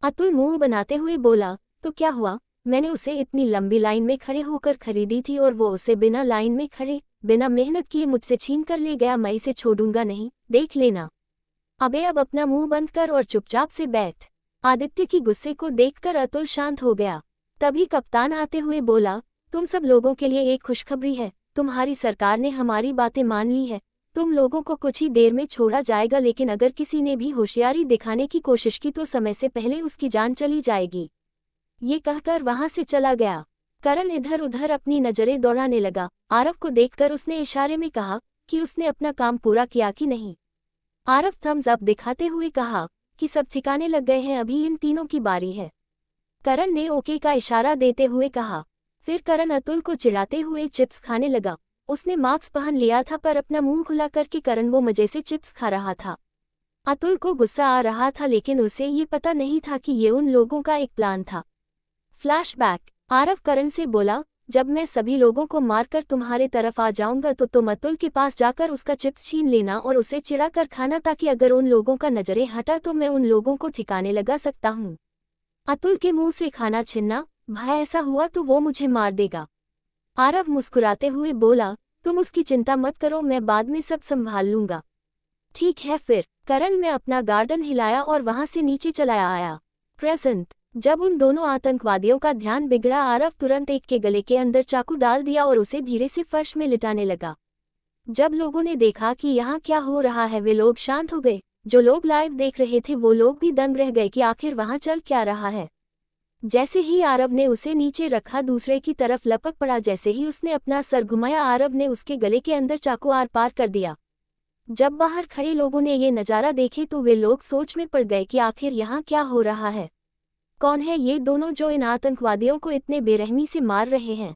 अतुल मुंह बनाते हुए बोला, तो क्या हुआ? मैंने उसे इतनी लंबी लाइन में खड़े होकर खरीदी थी और वो उसे बिना लाइन में खड़े, बिना मेहनत किए मुझसे छीन कर ले गया। मैं इसे छोड़ूंगा नहीं, देख लेना। अबे अब अपना मुंह बंद कर और चुपचाप से बैठ। आदित्य की गुस्से को देखकर अतुल शांत हो गया। तभी कप्तान आते हुए बोला, तुम सब लोगों के लिए एक खुशखबरी है, तुम्हारी सरकार ने हमारी बातें मान ली है। तुम लोगों को कुछ ही देर में छोड़ा जाएगा, लेकिन अगर किसी ने भी होशियारी दिखाने की कोशिश की तो समय से पहले उसकी जान चली जाएगी। ये कहकर वहां से चला गया। करण इधर उधर अपनी नजरें दौड़ाने लगा। आरव को देखकर उसने इशारे में कहा कि उसने अपना काम पूरा किया कि नहीं। आरव थम्स अप दिखाते हुए कहा, कि सब ठिकाने लग गए हैं, अभी इन तीनों की बारी है। करण ने ओके का इशारा देते हुए कहा। फिर करण अतुल को चिढ़ाते हुए चिप्स खाने लगा। उसने मास्क पहन लिया था पर अपना मुंह खुला करके करण वो मजे से चिप्स खा रहा था। अतुल को गुस्सा आ रहा था लेकिन उसे ये पता नहीं था कि ये उन लोगों का एक प्लान था। फ्लैशबैक। आरव करण से बोला, जब मैं सभी लोगों को मारकर तुम्हारे तरफ आ जाऊंगा तो तुम अतुल के पास जाकर उसका चिप्स छीन लेना और उसे चिढ़ा कर खाना, ताकि अगर उन लोगों का नजरें हटा तो मैं उन लोगों को ठिकाने लगा सकता हूँ। अतुल के मुंह से खाना छीनना, भाई ऐसा हुआ तो वो मुझे मार देगा। आरव मुस्कुराते हुए बोला, तुम उसकी चिंता मत करो, मैं बाद में सब संभाल लूंगा। ठीक है फिर। करण ने अपना गार्डन हिलाया और वहां से नीचे चला आया। प्रेजेंट। जब उन दोनों आतंकवादियों का ध्यान बिगड़ा, आरव तुरंत एक के गले के अंदर चाकू डाल दिया और उसे धीरे से फर्श में लिटाने लगा। जब लोगों ने देखा कि यहाँ क्या हो रहा है, वे लोग शांत हो गए। जो लोग लाइव देख रहे थे वो लोग भी दंग रह गए कि आखिर वहां चल क्या रहा है। जैसे ही आरव ने उसे नीचे रखा, दूसरे की तरफ लपक पड़ा। जैसे ही उसने अपना सर घुमाया, आरव ने उसके गले के अंदर चाकू आर पार कर दिया। जब बाहर खड़े लोगों ने ये नज़ारा देखे तो वे लोग सोच में पड़ गए कि आखिर यहाँ क्या हो रहा है। कौन है ये दोनों जो इन आतंकवादियों को इतने बेरहमी से मार रहे हैं।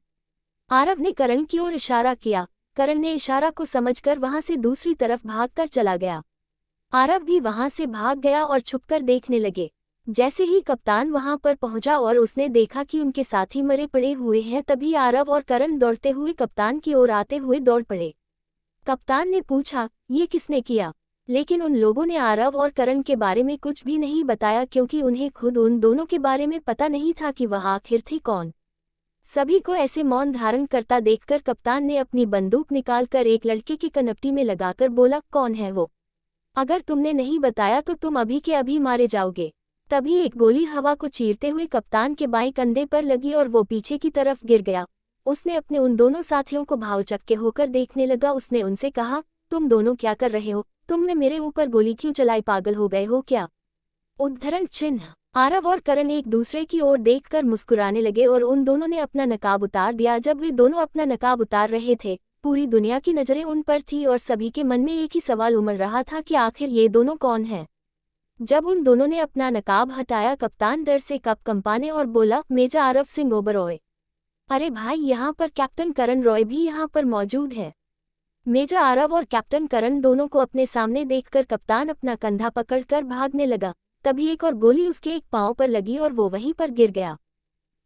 आरव ने करण की ओर इशारा किया। करण ने इशारा को समझकर वहां से दूसरी तरफ भागकर चला गया। आरव भी वहां से भाग गया और छुपकर देखने लगे। जैसे ही कप्तान वहां पर पहुंचा और उसने देखा कि उनके साथी मरे पड़े हुए हैं, तभी आरव और करण दौड़ते हुए कप्तान की ओर आते हुए दौड़ पड़े। कप्तान ने पूछा, ये किसने किया? लेकिन उन लोगों ने आरव और करण के बारे में कुछ भी नहीं बताया, क्योंकि उन्हें खुद उन दोनों के बारे में पता नहीं था कि वह आखिर थे कौन। सभी को ऐसे मौन धारण करता देखकर कप्तान ने अपनी बंदूक निकालकर एक लड़के की कनपटी में लगाकर बोला, कौन है वो? अगर तुमने नहीं बताया तो तुम अभी के अभी मारे जाओगे। तभी एक गोली हवा को चीरते हुए कप्तान के बाएं कंधे पर लगी और वो पीछे की तरफ गिर गया। उसने अपने उन दोनों साथियों को भावचक्के होकर देखने लगा। उसने उनसे कहा, तुम दोनों क्या कर रहे हो? तुमने मेरे ऊपर गोली क्यों चलाई? पागल हो गए हो क्या? उद्धरण चिन्ह। आरव और करण एक दूसरे की ओर देखकर मुस्कुराने लगे और उन दोनों ने अपना नकाब उतार दिया। जब वे दोनों अपना नकाब उतार रहे थे, पूरी दुनिया की नजरें उन पर थी और सभी के मन में एक ही सवाल उमड़ रहा था कि आखिर ये दोनों कौन हैं। जब उन दोनों ने अपना नकाब हटाया, कप्तान डर से कप कंपाने और बोला, मेजर आरव सिंह ओबरॉय। अरे भाई, यहाँ पर कैप्टन करण रॉय भी यहाँ पर मौजूद है। मेजर आरव और कैप्टन करण दोनों को अपने सामने देखकर कप्तान अपना कंधा पकड़कर भागने लगा। तभी एक और गोली उसके एक पांव पर लगी और वो वहीं पर गिर गया।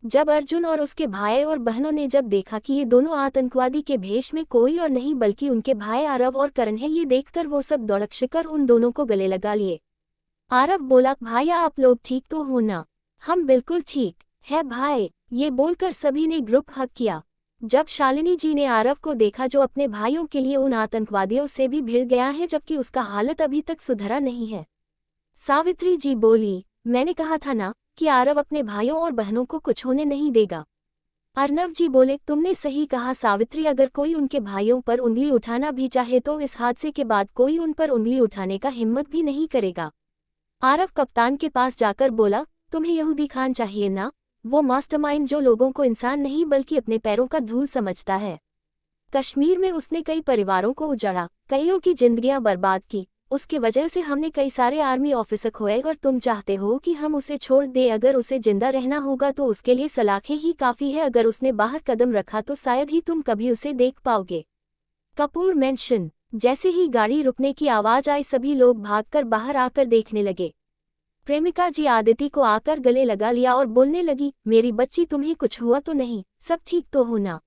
जब अर्जुन और उसके भाई और बहनों ने जब देखा कि ये दोनों आतंकवादी के भेष में कोई और नहीं बल्कि उनके भाई आरव और करण है, ये देखकर वो सब दौड़कर उन दोनों को गले लगा लिए। आरव बोला, भाई आप लोग ठीक तो हो ना? हम बिल्कुल ठीक है भाई। ये बोलकर सभी ने ग्रुप हग किया। जब शालिनी जी ने आरव को देखा जो अपने भाइयों के लिए उन आतंकवादियों से भी भिड़ गया है, जबकि उसका हालत अभी तक सुधरा नहीं है। सावित्री जी बोली, मैंने कहा था ना कि आरव अपने भाइयों और बहनों को कुछ होने नहीं देगा। अर्नव जी बोले, तुमने सही कहा सावित्री, अगर कोई उनके भाइयों पर उंगली उठाना भी चाहे तो इस हादसे के बाद कोई उन पर उंगली उठाने का हिम्मत भी नहीं करेगा। आरव कप्तान के पास जाकर बोला, तुम्हें यहूदी खान चाहिए ना, वो मास्टरमाइंड जो लोगों को इंसान नहीं बल्कि अपने पैरों का धूल समझता है। कश्मीर में उसने कई परिवारों को उजाड़ा, कईयों की जिंदगियां बर्बाद की, उसके वजह से हमने कई सारे आर्मी ऑफिसर खोए और तुम चाहते हो कि हम उसे छोड़ दें? अगर उसे जिंदा रहना होगा तो उसके लिए सलाखें ही काफ़ी है। अगर उसने बाहर कदम रखा तो शायद ही तुम कभी उसे देख पाओगे। कपूर मेंशन। जैसे ही गाड़ी रुकने की आवाज़ आई, सभी लोग भागकर बाहर आकर देखने लगे। प्रेमिका जी आदिति को आकर गले लगा लिया और बोलने लगी, मेरी बच्ची, तुम्हें कुछ हुआ तो नहीं? सब ठीक तो हो ना?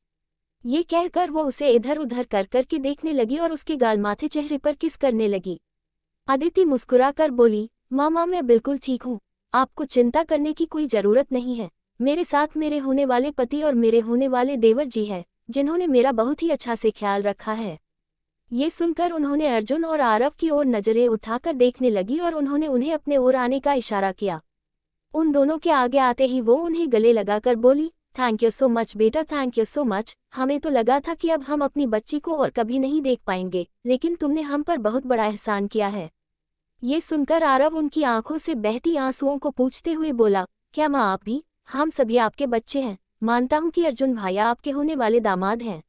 ये कहकर वो उसे इधर उधर कर करके देखने लगी और उसके गाल माथे चेहरे पर किस करने लगी। अदिति मुस्कुराकर बोली, मामा मैं बिल्कुल ठीक हूँ, आपको चिंता करने की कोई ज़रूरत नहीं है। मेरे साथ मेरे होने वाले पति और मेरे होने वाले देवर जी हैं, जिन्होंने मेरा बहुत ही अच्छा से ख्याल रखा है। ये सुनकर उन्होंने अर्जुन और आरव की ओर नजरें उठाकर देखने लगी और उन्होंने उन्हें अपने ओर आने का इशारा किया। उन दोनों के आगे आते ही वो उन्हें गले लगाकर बोली, थैंक यू सो मच बेटा, थैंक यू सो मच। हमें तो लगा था कि अब हम अपनी बच्ची को और कभी नहीं देख पाएंगे, लेकिन तुमने हम पर बहुत बड़ा एहसान किया है। ये सुनकर आरव उनकी आंखों से बहती आंसुओं को पूछते हुए बोला, क्या माँ आप भी? हम सभी आपके बच्चे हैं। मानता हूँ कि अर्जुन भैया आपके होने वाले दामाद हैं,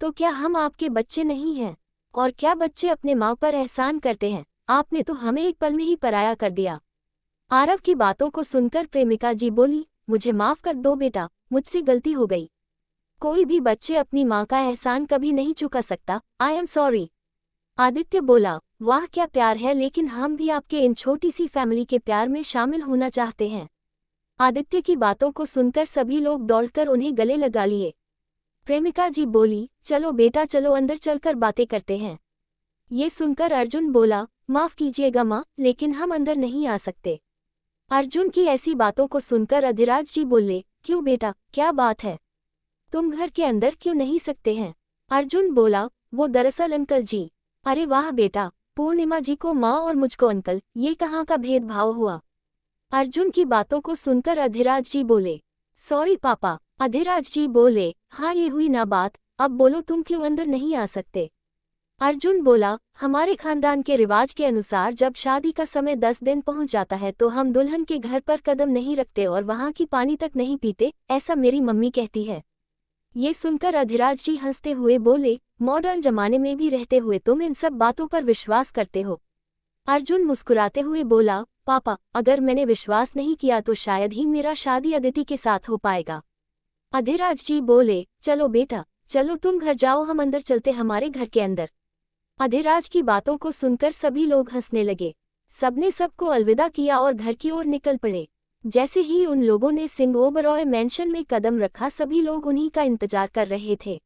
तो क्या हम आपके बच्चे नहीं हैं? और क्या बच्चे अपने माँ पर एहसान करते हैं? आपने तो हमें एक पल में ही पराया कर दिया। आरव की बातों को सुनकर प्रेमिका जी बोली, मुझे माफ कर दो बेटा, मुझसे गलती हो गई। कोई भी बच्चे अपनी माँ का एहसान कभी नहीं चुका सकता। I am sorry. आदित्य बोला, वाह क्या प्यार है, लेकिन हम भी आपके इन छोटी सी फैमिली के प्यार में शामिल होना चाहते हैं। आदित्य की बातों को सुनकर सभी लोग दौड़कर उन्हें गले लगा लिए। प्रेमिका जी बोली, चलो बेटा चलो अंदर चलकर बातें करते हैं। ये सुनकर अर्जुन बोला, माफ कीजिएगा माँ, लेकिन हम अंदर नहीं आ सकते। अर्जुन की ऐसी बातों को सुनकर अधिराज जी बोले, क्यों बेटा, क्या बात है, तुम घर के अंदर क्यों नहीं सकते हैं? अर्जुन बोला, वो दरअसल अंकल जी। अरे वाह बेटा, पूर्णिमा जी को माँ और मुझको अंकल, ये कहाँ का भेदभाव हुआ? अर्जुन की बातों को सुनकर अधिराज जी बोले, सॉरी पापा। अधिराज जी बोले, हाँ ये हुई ना बात, अब बोलो तुम क्यों अंदर नहीं आ सकते? अर्जुन बोला, हमारे खानदान के रिवाज के अनुसार जब शादी का समय 10 दिन पहुंच जाता है तो हम दुल्हन के घर पर कदम नहीं रखते और वहां की पानी तक नहीं पीते, ऐसा मेरी मम्मी कहती है। ये सुनकर अधिराज जी हंसते हुए बोले, मॉडर्न जमाने में भी रहते हुए तुम इन सब बातों पर विश्वास करते हो? अर्जुन मुस्कुराते हुए बोला, पापा, अगर मैंने विश्वास नहीं किया तो शायद ही मेरा शादी अदिति के साथ हो पाएगा। अधिराज जी बोले, चलो बेटा, चलो तुम घर जाओ, हम अंदर चलते हमारे घर के अंदर। अधिराज की बातों को सुनकर सभी लोग हंसने लगे। सबने सबको अलविदा किया और घर की ओर निकल पड़े। जैसे ही उन लोगों ने सिंह ओबरॉय मैंशन में कदम रखा, सभी लोग उन्हीं का इंतजार कर रहे थे।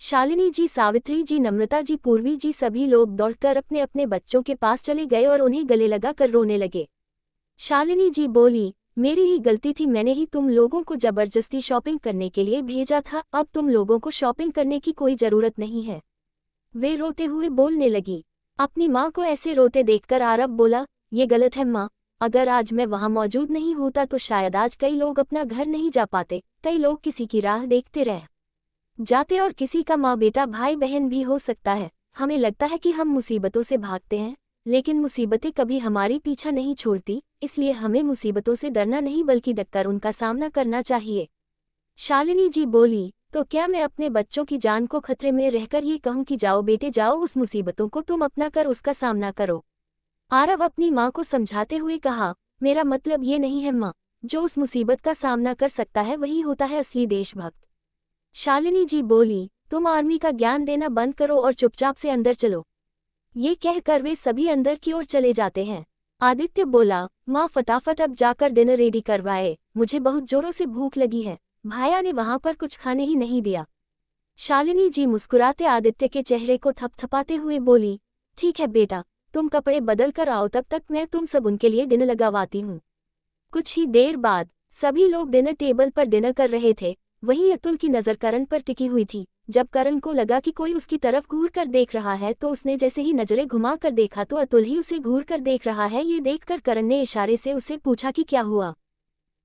शालिनी जी, सावित्री जी, नम्रता जी, पूर्वी जी, सभी लोग दौड़कर अपने अपने बच्चों के पास चले गए और उन्हें गले लगा कर रोने लगे। शालिनी जी बोली, मेरी ही गलती थी, मैंने ही तुम लोगों को जबरदस्ती शॉपिंग करने के लिए भेजा था, अब तुम लोगों को शॉपिंग करने की कोई जरूरत नहीं है। वे रोते हुए बोलने लगी। अपनी माँ को ऐसे रोते देखकर आरव बोला, ये गलत है माँ, अगर आज मैं वहाँ मौजूद नहीं होता तो शायद आज कई लोग अपना घर नहीं जा पाते, कई लोग किसी की राह देखते रह जाते और किसी का माँ बेटा भाई बहन भी हो सकता है। हमें लगता है कि हम मुसीबतों से भागते हैं, लेकिन मुसीबतें कभी हमारी पीछा नहीं छोड़ती, इसलिए हमें मुसीबतों से डरना नहीं बल्कि डटकर उनका सामना करना चाहिए। शालिनी जी बोली, तो क्या मैं अपने बच्चों की जान को खतरे में रहकर ये कहूँ कि जाओ बेटे जाओ, उस मुसीबतों को तुम अपना कर उसका सामना करो? आरव अपनी माँ को समझाते हुए कहा, मेरा मतलब ये नहीं है माँ, जो उस मुसीबत का सामना कर सकता है वही होता है असली देशभक्त। शालिनी जी बोली, तुम आर्मी का ज्ञान देना बंद करो और चुपचाप से अंदर चलो। ये कहकर वे सभी अंदर की ओर चले जाते हैं। आदित्य बोला, माँ फटाफट अब जाकर डिनर रेडी करवाए, मुझे बहुत जोरों से भूख लगी है, भाया ने वहां पर कुछ खाने ही नहीं दिया। शालिनी जी मुस्कुराते आदित्य के चेहरे को थपथपाते हुए बोली, ठीक है बेटा, तुम कपड़े बदल कर आओ, तब तक मैं तुम सब उनके लिए डिनर लगवाती हूँ। कुछ ही देर बाद सभी लोग डिनर टेबल पर डिनर कर रहे थे। वहीं अतुल की नज़र करण पर टिकी हुई थी। जब करण को लगा कि कोई उसकी तरफ घूर कर देख रहा है तो उसने जैसे ही नजरें घुमा कर देखा तो अतुल ही उसे घूर कर देख रहा है। ये देखकर करण ने इशारे से उसे पूछा कि क्या हुआ,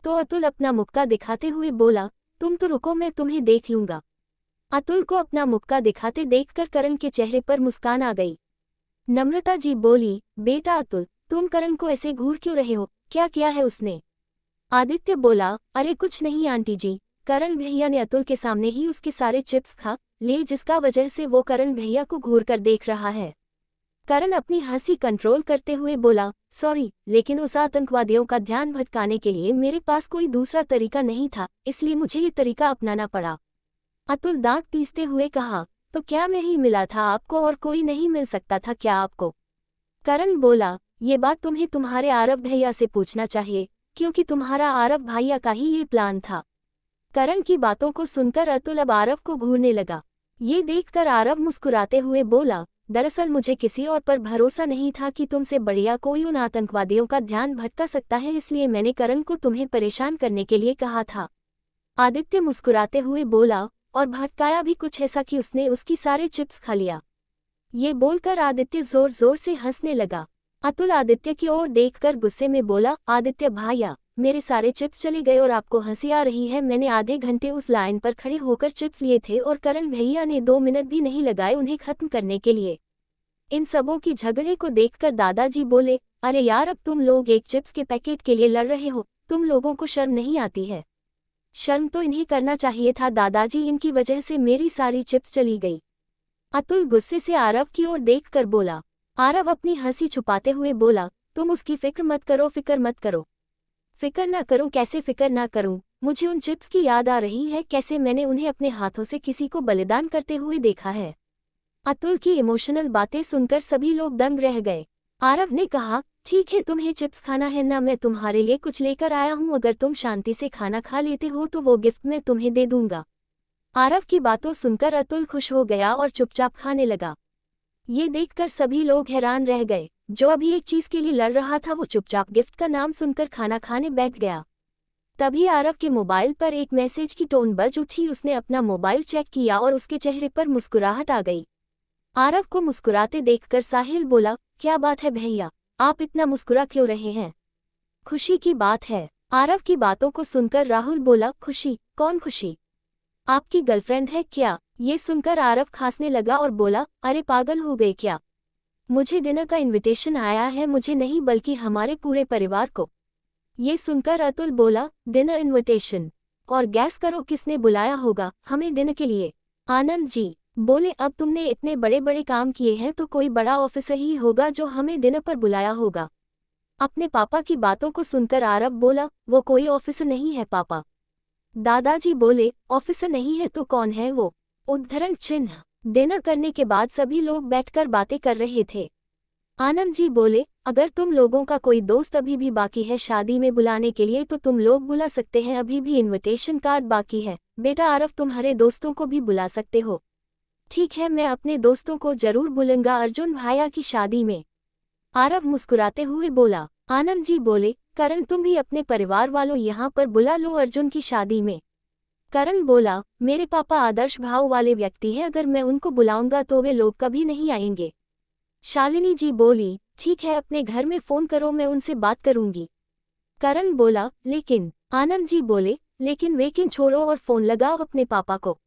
तो अतुल अपना मुक्का दिखाते हुए बोला, तुम तो रुको, मैं तुम्हें देख लूंगा। अतुल को अपना मुक्का दिखाते देखकर करण के चेहरे पर मुस्कान आ गई। नम्रता जी बोली, बेटा अतुल, तुम करण को ऐसे घूर क्यों रहे हो, क्या किया है उसने? आदित्य बोला, अरे कुछ नहीं आंटी जी, करण भैया ने अतुल के सामने ही उसके सारे चिप्स खा लिए, जिसका वजह से वो करण भैया को घूर कर देख रहा है। करण अपनी हंसी कंट्रोल करते हुए बोला, सॉरी, लेकिन उस आतंकवादियों का ध्यान भटकाने के लिए मेरे पास कोई दूसरा तरीका नहीं था, इसलिए मुझे ये तरीका अपनाना पड़ा। अतुल दांत पीसते हुए कहा, तो क्या मैं ही मिला था आपको और कोई नहीं मिल सकता था क्या आपको? करण बोला, ये बात तुम्हें तुम्हारे आरव भैया से पूछना चाहिए, क्योंकि तुम्हारा आरव भैया का ही ये प्लान था। करण की बातों को सुनकर अतुल अब आरव को घूरने लगा। ये देखकर आरव मुस्कुराते हुए बोला, दरअसल मुझे किसी और पर भरोसा नहीं था कि तुमसे बढ़िया कोई उन आतंकवादियों का ध्यान भटका सकता है, इसलिए मैंने करण को तुम्हें परेशान करने के लिए कहा था। आदित्य मुस्कुराते हुए बोला, और भटकाया भी कुछ ऐसा कि उसने उसकी सारे चिप्स खा लिया। ये बोलकर आदित्य जोर जोर से हंसने लगा। अतुल आदित्य की ओर देखकर गुस्से में बोला, आदित्य भाया, मेरे सारे चिप्स चले गए और आपको हंसी आ रही है? मैंने आधे घंटे उस लाइन पर खड़े होकर चिप्स लिए थे और करण भैया ने 2 मिनट भी नहीं लगाए उन्हें खत्म करने के लिए। इन सबों की झगड़े को देखकर दादाजी बोले, अरे यार, अब तुम लोग एक चिप्स के पैकेट के लिए लड़ रहे हो, तुम लोगों को शर्म नहीं आती है? शर्म तो इन्हें करना चाहिए था दादाजी, इनकी वजह से मेरी सारी चिप्स चली गई। अतुल गुस्से से आरव की ओर देखकर बोला। आरव अपनी हंसी छुपाते हुए बोला, तुम उसकी फिक्र मत करो, फिक्र मत करो। फिक्र ना करूं? कैसे फिक्र ना करूं? मुझे उन चिप्स की याद आ रही है, कैसे मैंने उन्हें अपने हाथों से किसी को बलिदान करते हुए देखा है। अतुल की इमोशनल बातें सुनकर सभी लोग दंग रह गए। आरव ने कहा, ठीक है, तुम्हें चिप्स खाना है ना, मैं तुम्हारे लिए कुछ लेकर आया हूं, अगर तुम शांति से खाना खा लेते हो तो वो गिफ्ट मैं तुम्हें दे दूंगा। आरव की बातों सुनकर अतुल खुश हो गया और चुपचाप खाने लगा। ये देखकर सभी लोग हैरान रह गए। जो अभी एक चीज के लिए लड़ रहा था वो चुपचाप गिफ्ट का नाम सुनकर खाना खाने बैठ गया। तभी आरव के मोबाइल पर एक मैसेज की टोन बज उठी। उसने अपना मोबाइल चेक किया और उसके चेहरे पर मुस्कुराहट आ गई। आरव को मुस्कुराते देखकर साहिल बोला, क्या बात है भैया, आप इतना मुस्कुरा क्यों रहे हैं? खुशी की बात है। आरव की बातों को सुनकर राहुल बोला, खुशी? कौन खुशी? आपकी गर्लफ्रेंड है क्या? ये सुनकर आरव खांसने लगा और बोला, अरे पागल हो गए क्या? मुझे डिनर का इनविटेशन आया है, मुझे नहीं बल्कि हमारे पूरे परिवार को। ये सुनकर अतुल बोला, डिनर इनविटेशन? और गैस करो किसने बुलाया होगा हमें डिनर के लिए? आनंद जी बोले, अब तुमने इतने बड़े बड़े काम किए हैं तो कोई बड़ा ऑफिसर ही होगा जो हमें डिनर पर बुलाया होगा। अपने पापा की बातों को सुनकर आरव बोला, वो कोई ऑफिसर नहीं है पापा। दादाजी बोले, ऑफिसर नहीं है तो कौन है वो? उद्धरण चिन्ह। डिनर करने के बाद सभी लोग बैठकर बातें कर रहे थे। आनंद जी बोले, अगर तुम लोगों का कोई दोस्त अभी भी बाकी है शादी में बुलाने के लिए तो तुम लोग बुला सकते हैं, अभी भी इनविटेशन कार्ड बाकी है। बेटा आरव, तुम्हारे दोस्तों को भी बुला सकते हो। ठीक है, मैं अपने दोस्तों को जरूर बुलाऊंगा अर्जुन भाया की शादी में। आरव मुस्कुराते हुए बोला। आनंद जी बोले, करण तुम भी अपने परिवार वालों यहाँ पर बुला लो अर्जुन की शादी में। करण बोला, मेरे पापा आदर्श भाव वाले व्यक्ति हैं, अगर मैं उनको बुलाऊंगा तो वे लोग कभी नहीं आएंगे। शालिनी जी बोली, ठीक है, अपने घर में फोन करो, मैं उनसे बात करूंगी। करण बोला, लेकिन। आनंद जी बोले, लेकिन छोड़ो और फोन लगाओ अपने पापा को।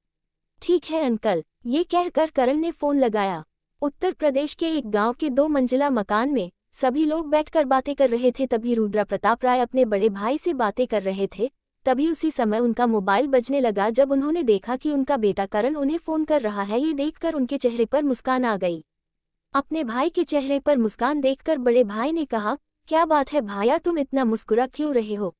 ठीक है अंकल। ये कहकर करण ने फोन लगाया। उत्तर प्रदेश के एक गांव के 2 मंजिला मकान में सभी लोग बैठकर बातें कर रहे थे। तभी रुद्रा प्रताप राय अपने बड़े भाई से बातें कर रहे थे। तभी उसी समय उनका मोबाइल बजने लगा। जब उन्होंने देखा कि उनका बेटा करण उन्हें फोन कर रहा है, ये देखकर उनके चेहरे पर मुस्कान आ गई। अपने भाई के चेहरे पर मुस्कान देखकर बड़े भाई ने कहा, क्या बात है भाया, तुम इतना मुस्कुरा क्यों रहे हो?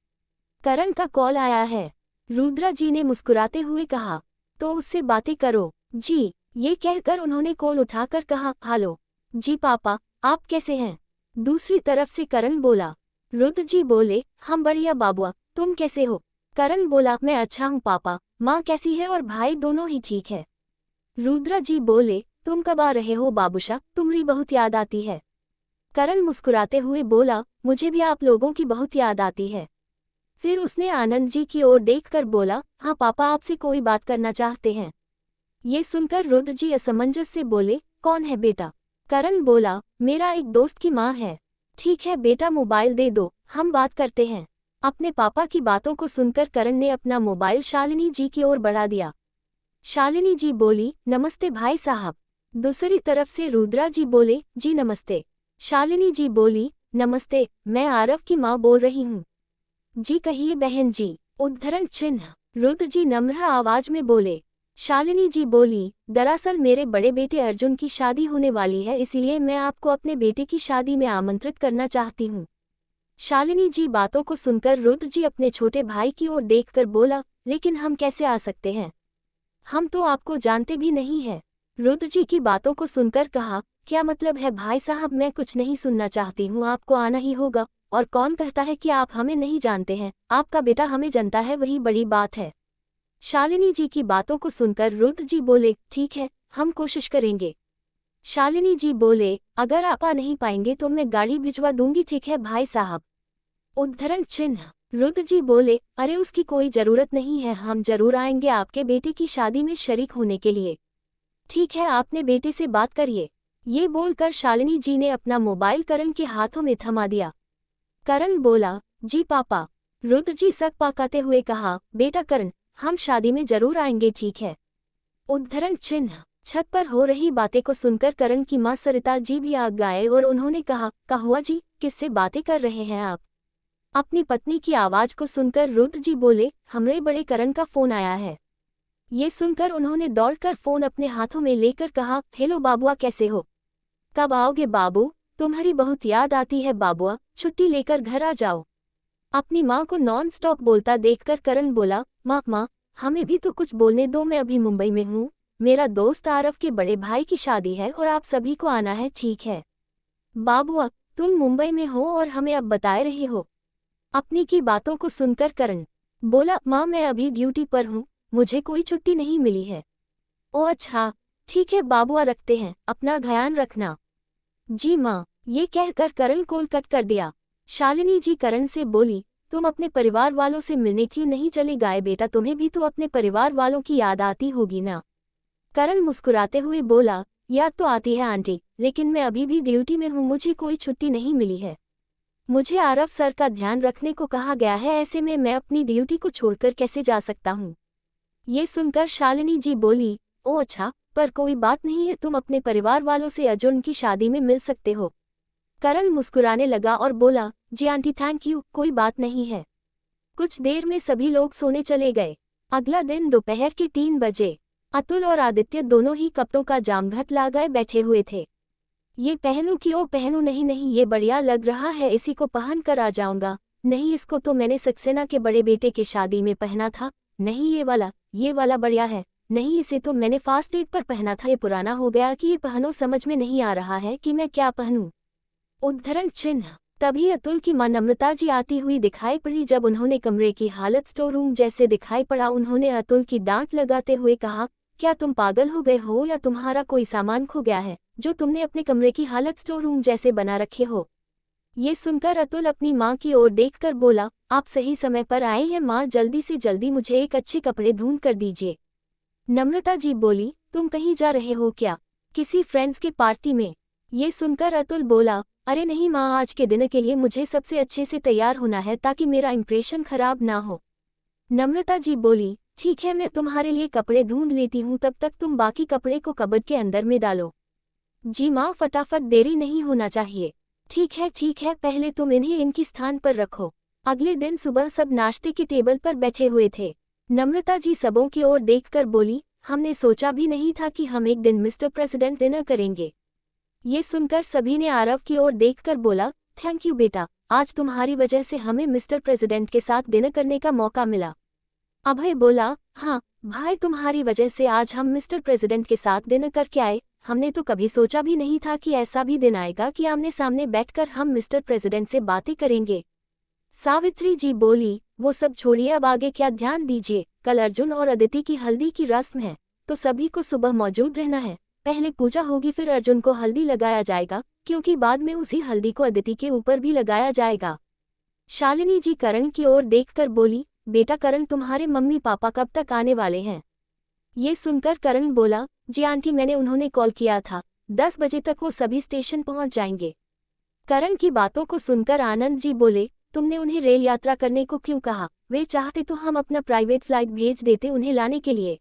करण का कॉल आया है। रुद्रा जी ने मुस्कुराते हुए कहा, तो उससे बातें करो जी। ये कहकर उन्होंने कॉल उठाकर कहा, हेलो जी पापा, आप कैसे हैं? दूसरी तरफ से करण बोला। रुद्र जी बोले, हम बढ़िया बाबुआ, तुम कैसे हो? करण बोला, मैं अच्छा हूँ पापा, माँ कैसी है और भाई दोनों ही ठीक है। रुद्रा जी बोले, तुम कब आ रहे हो बाबूशा, तुम्हारी बहुत याद आती है। करण मुस्कुराते हुए बोला, मुझे भी आप लोगों की बहुत याद आती है। फिर उसने आनंद जी की ओर देखकर बोला, हाँ पापा, आपसे कोई बात करना चाहते हैं। ये सुनकर रुद्र जी असमंजस से बोले, कौन है बेटा? करण बोला, मेरा एक दोस्त की माँ है। ठीक है बेटा, मोबाइल दे दो, हम बात करते हैं। अपने पापा की बातों को सुनकर करण ने अपना मोबाइल शालिनी जी की ओर बढ़ा दिया। शालिनी जी बोली, नमस्ते भाई साहब। दूसरी तरफ से रुद्रा जी बोले, जी नमस्ते। शालिनी जी बोली, नमस्ते, मैं आरव की माँ बोल रही हूँ। जी कहिए बहन जी। उद्धरण चिन्ह। रुद्र जी नम्र आवाज में बोले। शालिनी जी बोली, दरअसल मेरे बड़े बेटे अर्जुन की शादी होने वाली है, इसीलिए मैं आपको अपने बेटे की शादी में आमंत्रित करना चाहती हूँ। शालिनी जी बातों को सुनकर रुद्र जी अपने छोटे भाई की ओर देखकर बोला, लेकिन हम कैसे आ सकते हैं? हम तो आपको जानते भी नहीं हैं। रुद्र जी की बातों को सुनकर कहा, क्या मतलब है भाई साहब, मैं कुछ नहीं सुनना चाहती हूँ, आपको आना ही होगा। और कौन कहता है कि आप हमें नहीं जानते हैं? आपका बेटा हमें जानता है, वही बड़ी बात है। शालिनी जी की बातों को सुनकर रुद्र जी बोले, ठीक है, हम कोशिश करेंगे। शालिनी जी बोले, अगर आप आ नहीं पाएंगे तो मैं गाड़ी भिजवा दूंगी, ठीक है भाई साहब। उद्धरण चिन्ह। रुद्र जी बोले, अरे उसकी कोई जरूरत नहीं है, हम जरूर आएंगे आपके बेटे की शादी में शरीक होने के लिए। ठीक है, आपने बेटे से बात करिए। ये बोलकर शालिनी जी ने अपना मोबाइल करण के हाथों में थमा दिया। करण बोला, जी पापा। रुद्र जी सक पकाते हुए कहा, बेटा करण, हम शादी में जरूर आएंगे, ठीक है। उद्धरण चिन्ह। छत पर हो रही बातें को सुनकर करण की मां सरिता जी भी आग गए और उन्होंने कहा, हुआ जी, किससे बातें कर रहे हैं आप? अपनी पत्नी की आवाज को सुनकर रुद्र जी बोले, हमरे बड़े करण का फोन आया है। ये सुनकर उन्होंने दौड़कर फोन अपने हाथों में लेकर कहा, हेलो बाबुआ, कैसे हो? कब आओगे बाबू, तुम्हारी बहुत याद आती है बाबुआ, छुट्टी लेकर घर आ जाओ। अपनी माँ को नॉन स्टॉप बोलता देखकर करण बोला, माँ हमें भी तो कुछ बोलने दो, मैं अभी मुंबई में हूँ, मेरा दोस्त आरव के बड़े भाई की शादी है और आप सभी को आना है, ठीक है। बाबुआ, तुम मुंबई में हो और हमें अब बताए रहे हो। अपनी की बातों को सुनकर करण बोला, माँ मैं अभी ड्यूटी पर हूँ, मुझे कोई छुट्टी नहीं मिली है। ओ अच्छा, ठीक है बाबुआ, रखते हैं, अपना ध्यान रखना। जी माँ, ये कहकर करण कॉल कट कर दिया। शालिनी जी करण से बोली, तुम अपने परिवार वालों से मिलने क्यों नहीं चले गए बेटा, तुम्हें भी तो अपने परिवार वालों की याद आती होगी ना। करण मुस्कुराते हुए बोला, याद तो आती है आंटी, लेकिन मैं अभी भी ड्यूटी में हूँ, मुझे कोई छुट्टी नहीं मिली है। मुझे आरव सर का ध्यान रखने को कहा गया है, ऐसे में मैं अपनी ड्यूटी को छोड़कर कैसे जा सकता हूँ। ये सुनकर शालिनी जी बोली, ओ अच्छा, पर कोई बात नहीं है, तुम अपने परिवार वालों से अर्जुन की शादी में मिल सकते हो। करण मुस्कुराने लगा और बोला, जी आंटी थैंक यू, कोई बात नहीं है। कुछ देर में सभी लोग सोने चले गए। अगला दिन दोपहर के 3 बजे अतुल और आदित्य दोनों ही कपड़ों का जामघट लगाए बैठे हुए थे। ये पहनूं कि ओ पहनूं, नहीं नहीं ये बढ़िया लग रहा है, इसी को पहन कर आ जाऊंगा, नहीं इसको तो मैंने सक्सेना के बड़े बेटे की शादी में पहना था, नहीं ये वाला बढ़िया है, नहीं इसे तो मैंने फास्ट डेट पर पहना था, ये पुराना हो गया कि ये पहनो, समझ में नहीं आ रहा है कि मैं क्या पहनूं। उद्धरण चिन्ह। तभी अतुल की मां नम्रता जी आती हुई दिखाई पड़ी। जब उन्होंने कमरे की हालत स्टोर रूम जैसे दिखाई पड़ा, उन्होंने अतुल की डांट लगाते हुए कहा, क्या तुम पागल हो गए हो या तुम्हारा कोई सामान खो गया है जो तुमने अपने कमरे की हालत स्टोर रूम जैसे बना रखे हो। ये सुनकर अतुल अपनी माँ की ओर देखकर बोला, आप सही समय पर आए हैं माँ, जल्दी से जल्दी मुझे एक अच्छे कपड़े ढूंढ कर दीजिए। नम्रता जी बोली, तुम कहीं जा रहे हो क्या, किसी फ्रेंड्स के पार्टी में। ये सुनकर अतुल बोला, अरे नहीं माँ, आज के दिन के लिए मुझे सबसे अच्छे से तैयार होना है ताकि मेरा इंप्रेशन खराब ना हो। नम्रता जी बोली, ठीक है, मैं तुम्हारे लिए कपड़े ढूंढ लेती हूँ, तब तक तुम बाकी कपड़े को कबर्ड के अंदर में डालो। जी माँ, फटाफट, देरी नहीं होना चाहिए। ठीक है, पहले तुम इन्हें इनकी स्थान पर रखो। अगले दिन सुबह सब नाश्ते की टेबल पर बैठे हुए थे। नम्रता जी सबों की ओर देखकर बोली, हमने सोचा भी नहीं था कि हम एक दिन मिस्टर प्रेसिडेंट डिनर करेंगे। ये सुनकर सभी ने आरव की ओर देखकर बोला, थैंक यू बेटा, आज तुम्हारी वजह से हमें मिस्टर प्रेसिडेंट के साथ डिनर करने का मौका मिला। अभय बोला, हाँ भाई, तुम्हारी वजह से आज हम मिस्टर प्रेसिडेंट के साथ डिनर करके आए, हमने तो कभी सोचा भी नहीं था कि ऐसा भी दिन आएगा कि आमने सामने बैठकर हम मिस्टर प्रेसिडेंट से बातें करेंगे। सावित्री जी बोली, वो सब छोड़िए, अब आगे क्या ध्यान दीजिए, कल अर्जुन और अदिति की हल्दी की रस्म है, तो सभी को सुबह मौजूद रहना है। पहले पूजा होगी, फिर अर्जुन को हल्दी लगाया जाएगा, क्योंकि बाद में उसी हल्दी को अदिति के ऊपर भी लगाया जाएगा। शालिनी जी करण की ओर देखकर बोली, बेटा करण, तुम्हारे मम्मी पापा कब तक आने वाले हैं। ये सुनकर करण बोला, जी आंटी, मैंने उन्होंने कॉल किया था, 10 बजे तक वो सभी स्टेशन पहुंच जाएंगे। करण की बातों को सुनकर आनंद जी बोले, तुमने उन्हें रेल यात्रा करने को क्यों कहा, वे चाहते तो हम अपना प्राइवेट फ्लाइट भेज देते उन्हें लाने के लिए।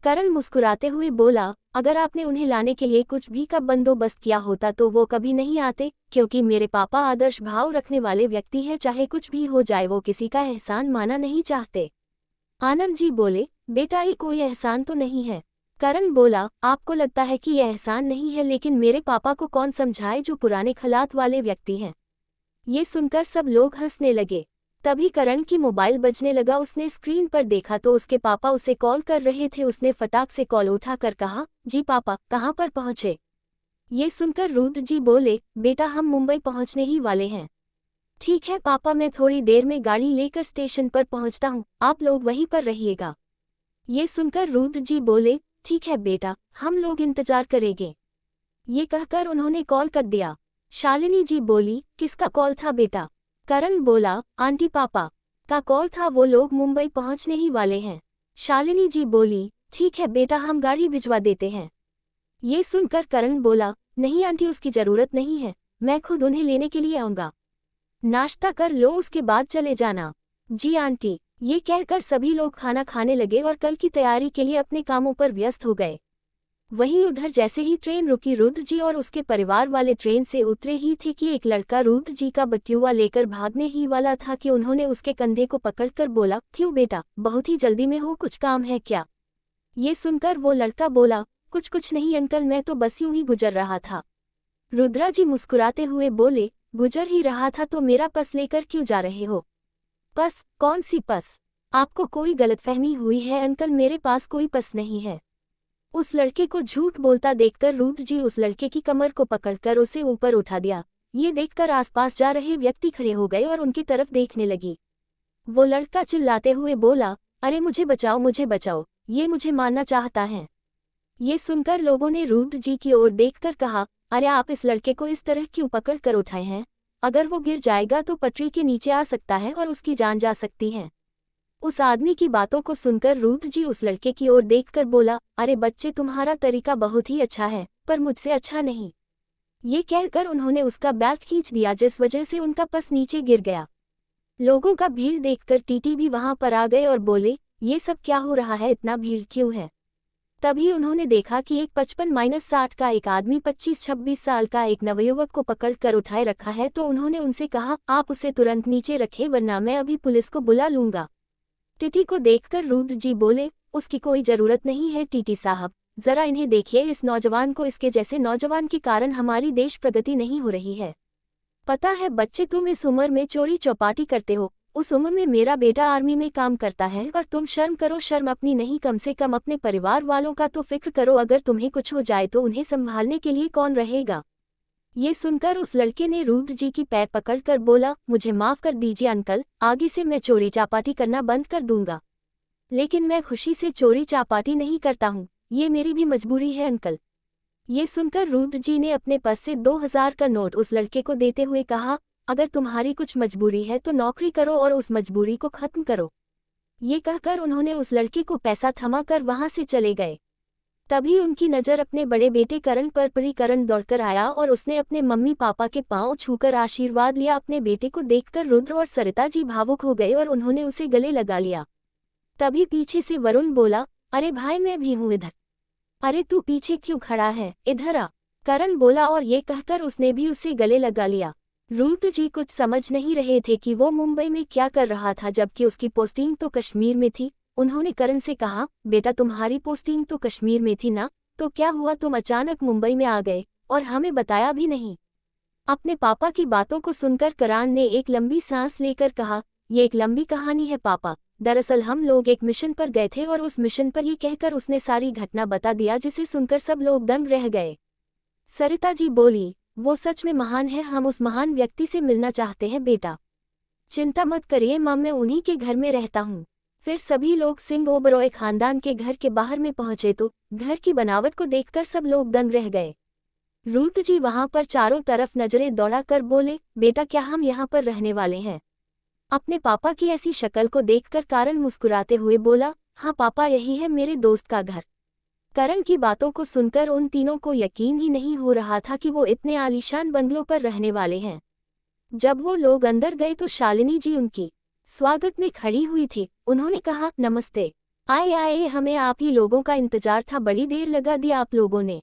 करण मुस्कुराते हुए बोला, अगर आपने उन्हें लाने के लिए कुछ भी का बंदोबस्त किया होता तो वो कभी नहीं आते, क्योंकि मेरे पापा आदर्श भाव रखने वाले व्यक्ति हैं, चाहे कुछ भी हो जाए वो किसी का एहसान माना नहीं चाहते। आनंद जी बोले, बेटा ये कोई एहसान तो नहीं है। करण बोला, आपको लगता है कि यह एहसान नहीं है, लेकिन मेरे पापा को कौन समझाए जो पुराने खलात वाले व्यक्ति हैं। ये सुनकर सब लोग हंसने लगे। तभी करण की मोबाइल बजने लगा, उसने स्क्रीन पर देखा तो उसके पापा उसे कॉल कर रहे थे। उसने फटाक से कॉल उठाकर कहा, जी पापा, कहाँ पर पहुँचे। ये सुनकर रुद्र जी बोले, बेटा हम मुंबई पहुँचने ही वाले हैं। ठीक है पापा, मैं थोड़ी देर में गाड़ी लेकर स्टेशन पर पहुँचता हूँ, आप लोग वहीं पर रहिएगा। ये सुनकर रुद्र जी बोले, ठीक है बेटा, हम लोग इंतजार करेंगे। ये कहकर उन्होंने कॉल कर दिया। शालिनी जी बोली, किसका कॉल था बेटा। करण बोला, आंटी पापा का कॉल था, वो लोग मुंबई पहुंचने ही वाले हैं। शालिनी जी बोली, ठीक है बेटा, हम गाड़ी भिजवा देते हैं। ये सुनकर करण बोला, नहीं आंटी, उसकी जरूरत नहीं है, मैं खुद उन्हें लेने के लिए आऊँगा। नाश्ता कर लो, उसके बाद चले जाना। जी आंटी। ये कहकर सभी लोग खाना खाने लगे और कल की तैयारी के लिए अपने कामों पर व्यस्त हो गए। वहीं उधर जैसे ही ट्रेन रुकी, रुद्र जी और उसके परिवार वाले ट्रेन से उतरे ही थे कि एक लड़का रुद्र जी का बट्युआ लेकर भागने ही वाला था कि उन्होंने उसके कंधे को पकड़कर बोला, क्यों बेटा, बहुत ही जल्दी में हो, कुछ काम है क्या। ये सुनकर वो लड़का बोला, कुछ नहीं अंकल, मैं तो बस यूं ही गुजर रहा था। रुद्रा जी मुस्कुराते हुए बोले, गुजर ही रहा था तो मेरा पस लेकर क्यों जा रहे हो? पस? कौन सी पस? आपको कोई गलतफहमी हुई है अंकल, मेरे पास कोई पस नहीं है। उस लड़के को झूठ बोलता देखकर रुद्र जी उस लड़के की कमर को पकड़कर उसे ऊपर उठा दिया। ये देखकर आसपास जा रहे व्यक्ति खड़े हो गए और उनकी तरफ देखने लगी। वो लड़का चिल्लाते हुए बोला, अरे मुझे बचाओ, मुझे बचाओ, ये मुझे मारना चाहता है। ये सुनकर लोगों ने रुद्र जी की ओर देखकर कहा, अरे आप इस लड़के को इस तरह क्यों पकड़ कर उठाए हैं? अगर वो गिर जाएगा तो पटरी के नीचे आ सकता है और उसकी जान जा सकती है। उस आदमी की बातों को सुनकर रुद्र जी उस लड़के की ओर देखकर बोला, अरे बच्चे तुम्हारा तरीका बहुत ही अच्छा है, पर मुझसे अच्छा नहीं। ये कहकर उन्होंने उसका बैग खींच दिया जिस वजह से उनका पस नीचे गिर गया। लोगों का भीड़ देखकर टीटी भी वहां पर आ गए और बोले, ये सब क्या हो रहा है, इतना भीड़ क्यों है? तभी उन्होंने देखा कि एक 55-60 का एक आदमी 25-26 साल का एक नवयुवक को पकड़ कर उठाए रखा है। तो उन्होंने उनसे कहा, आप उसे तुरंत नीचे रखें वरना मैं अभी पुलिस को बुला लूंगा। टीटी को देखकर रुद्र जी बोले, उसकी कोई जरूरत नहीं है टीटी साहब, जरा इन्हें देखिए, इस नौजवान को, इसके जैसे नौजवान के कारण हमारी देश प्रगति नहीं हो रही है। पता है बच्चे, तुम इस उम्र में चोरी चौपाटी करते हो, उस उम्र में मेरा बेटा आर्मी में काम करता है और तुम शर्म करो, शर्म अपनी नहीं, कम से कम अपने परिवार वालों का तो फिक्र करो। अगर तुम्हें कुछ हो जाए तो उन्हें संभालने के लिए कौन रहेगा? ये सुनकर उस लड़के ने रुद्र जी की पैर पकड़कर बोला, मुझे माफ कर दीजिए अंकल, आगे से मैं चोरी चापाटी करना बंद कर दूंगा। लेकिन मैं खुशी से चोरी चापाटी नहीं करता हूँ, ये मेरी भी मजबूरी है अंकल। ये सुनकर रुद्र जी ने अपने पास से 2000 का नोट उस लड़के को देते हुए कहा, अगर तुम्हारी कुछ मजबूरी है तो नौकरी करो और उस मजबूरी को खत्म करो। ये कहकर उन्होंने उस लड़के को पैसा थमा कर वहां से चले गए। तभी उनकी नज़र अपने बड़े बेटे करण पर पड़ी। करण दौड़कर आया और उसने अपने मम्मी पापा के पांव छूकर आशीर्वाद लिया। अपने बेटे को देखकर रुद्र और सरिता जी भावुक हो गए और उन्होंने उसे गले लगा लिया। तभी पीछे से वरुण बोला, अरे भाई मैं भी हूँ इधर। अरे तू पीछे क्यों खड़ा है, इधर आ। करण बोला और ये कहकर उसने भी उसे गले लगा लिया। रुद्र जी कुछ समझ नहीं रहे थे कि वो मुंबई में क्या कर रहा था जबकि उसकी पोस्टिंग तो कश्मीर में थी। उन्होंने करण से कहा, बेटा तुम्हारी पोस्टिंग तो कश्मीर में थी ना, तो क्या हुआ तुम अचानक मुंबई में आ गए और हमें बताया भी नहीं? अपने पापा की बातों को सुनकर करण ने एक लंबी सांस लेकर कहा, यह एक लंबी कहानी है पापा। दरअसल हम लोग एक मिशन पर गए थे और उस मिशन पर, ये कहकर उसने सारी घटना बता दिया जिसे सुनकर सब लोग दंग रह गए। सरिता जी बोली, वो सच में महान है, हम उस महान व्यक्ति से मिलना चाहते हैं बेटा। चिंता मत करिए मां, मैं उन्हीं के घर में रहता हूँ। फिर सभी लोग सिंह ओबरॉय खानदान के घर के बाहर में पहुंचे तो घर की बनावट को देखकर सब लोग दंग रह गए। रुद्र जी वहां पर चारों तरफ नजरें दौड़ाकर बोले, बेटा क्या हम यहाँ पर रहने वाले हैं? अपने पापा की ऐसी शक्ल को देखकर करण मुस्कुराते हुए बोला, हाँ पापा, यही है मेरे दोस्त का घर। करण की बातों को सुनकर उन तीनों को यकीन ही नहीं हो रहा था कि वो इतने आलीशान बंगलों पर रहने वाले हैं। जब वो लोग अंदर गए तो शालिनी जी उनकी स्वागत में खड़ी हुई थी। उन्होंने कहा, नमस्ते। आए आए, हमें आप ही लोगों का इंतजार था, बड़ी देर लगा दी आप लोगों ने।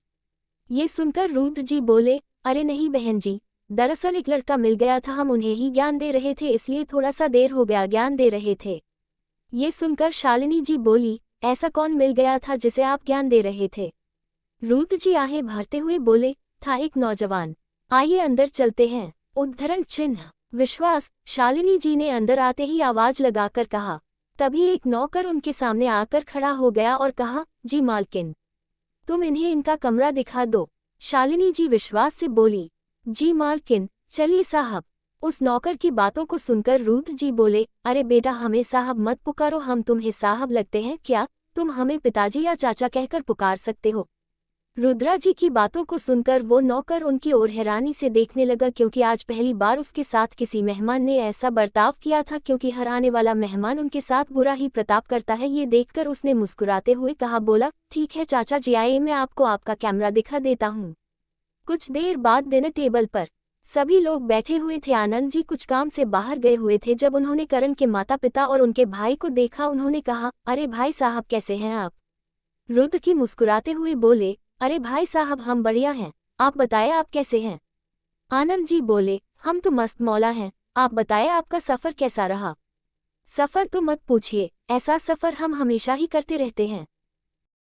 ये सुनकर रुद्र जी बोले, अरे नहीं बहन जी, दरअसल एक लड़का मिल गया था, हम उन्हें ही ज्ञान दे रहे थे, इसलिए थोड़ा सा देर हो गया, ज्ञान दे रहे थे। ये सुनकर शालिनी जी बोली, ऐसा कौन मिल गया था जिसे आप ज्ञान दे रहे थे? रुद्र जी आहें भरते हुए बोले, था एक नौजवान। आइए अंदर चलते हैं। उद्धरण चिन्ह विश्वास। शालिनी जी ने अंदर आते ही आवाज लगाकर कहा। तभी एक नौकर उनके सामने आकर खड़ा हो गया और कहा, जी मालकिन, तुम इन्हें इनका कमरा दिखा दो। शालिनी जी विश्वास से बोली, जी मालकिन, चलिए साहब। उस नौकर की बातों को सुनकर रुद्र जी बोले, अरे बेटा हमें साहब मत पुकारो, हम तुम्हें साहब लगते हैं क्या? तुम हमें पिताजी या चाचा कहकर पुकार सकते हो। रुद्रा जी की बातों को सुनकर वो नौकर उनकी ओर हैरानी से देखने लगा, क्योंकि आज पहली बार उसके साथ किसी मेहमान ने ऐसा बर्ताव किया था, क्योंकि हर आने वाला मेहमान उनके साथ बुरा ही प्रताप करता है। ये देखकर उसने मुस्कुराते हुए कहा, बोला, ठीक है चाचा जी, आइए मैं आपको आपका कैमरा दिखा देता हूँ। कुछ देर बाद डिनर टेबल पर सभी लोग बैठे हुए थे। आनंद जी कुछ काम से बाहर गए हुए थे। जब उन्होंने करण के माता पिता और उनके भाई को देखा, उन्होंने कहा, अरे भाई साहब कैसे हैं आप? रुद्र की मुस्कुराते हुए बोले, अरे भाई साहब हम बढ़िया हैं, आप बताएं आप कैसे हैं? आनंद जी बोले, हम तो मस्त मौला हैं, आप बताएं आपका सफ़र कैसा रहा? सफ़र तो मत पूछिए, ऐसा सफ़र हम हमेशा ही करते रहते हैं।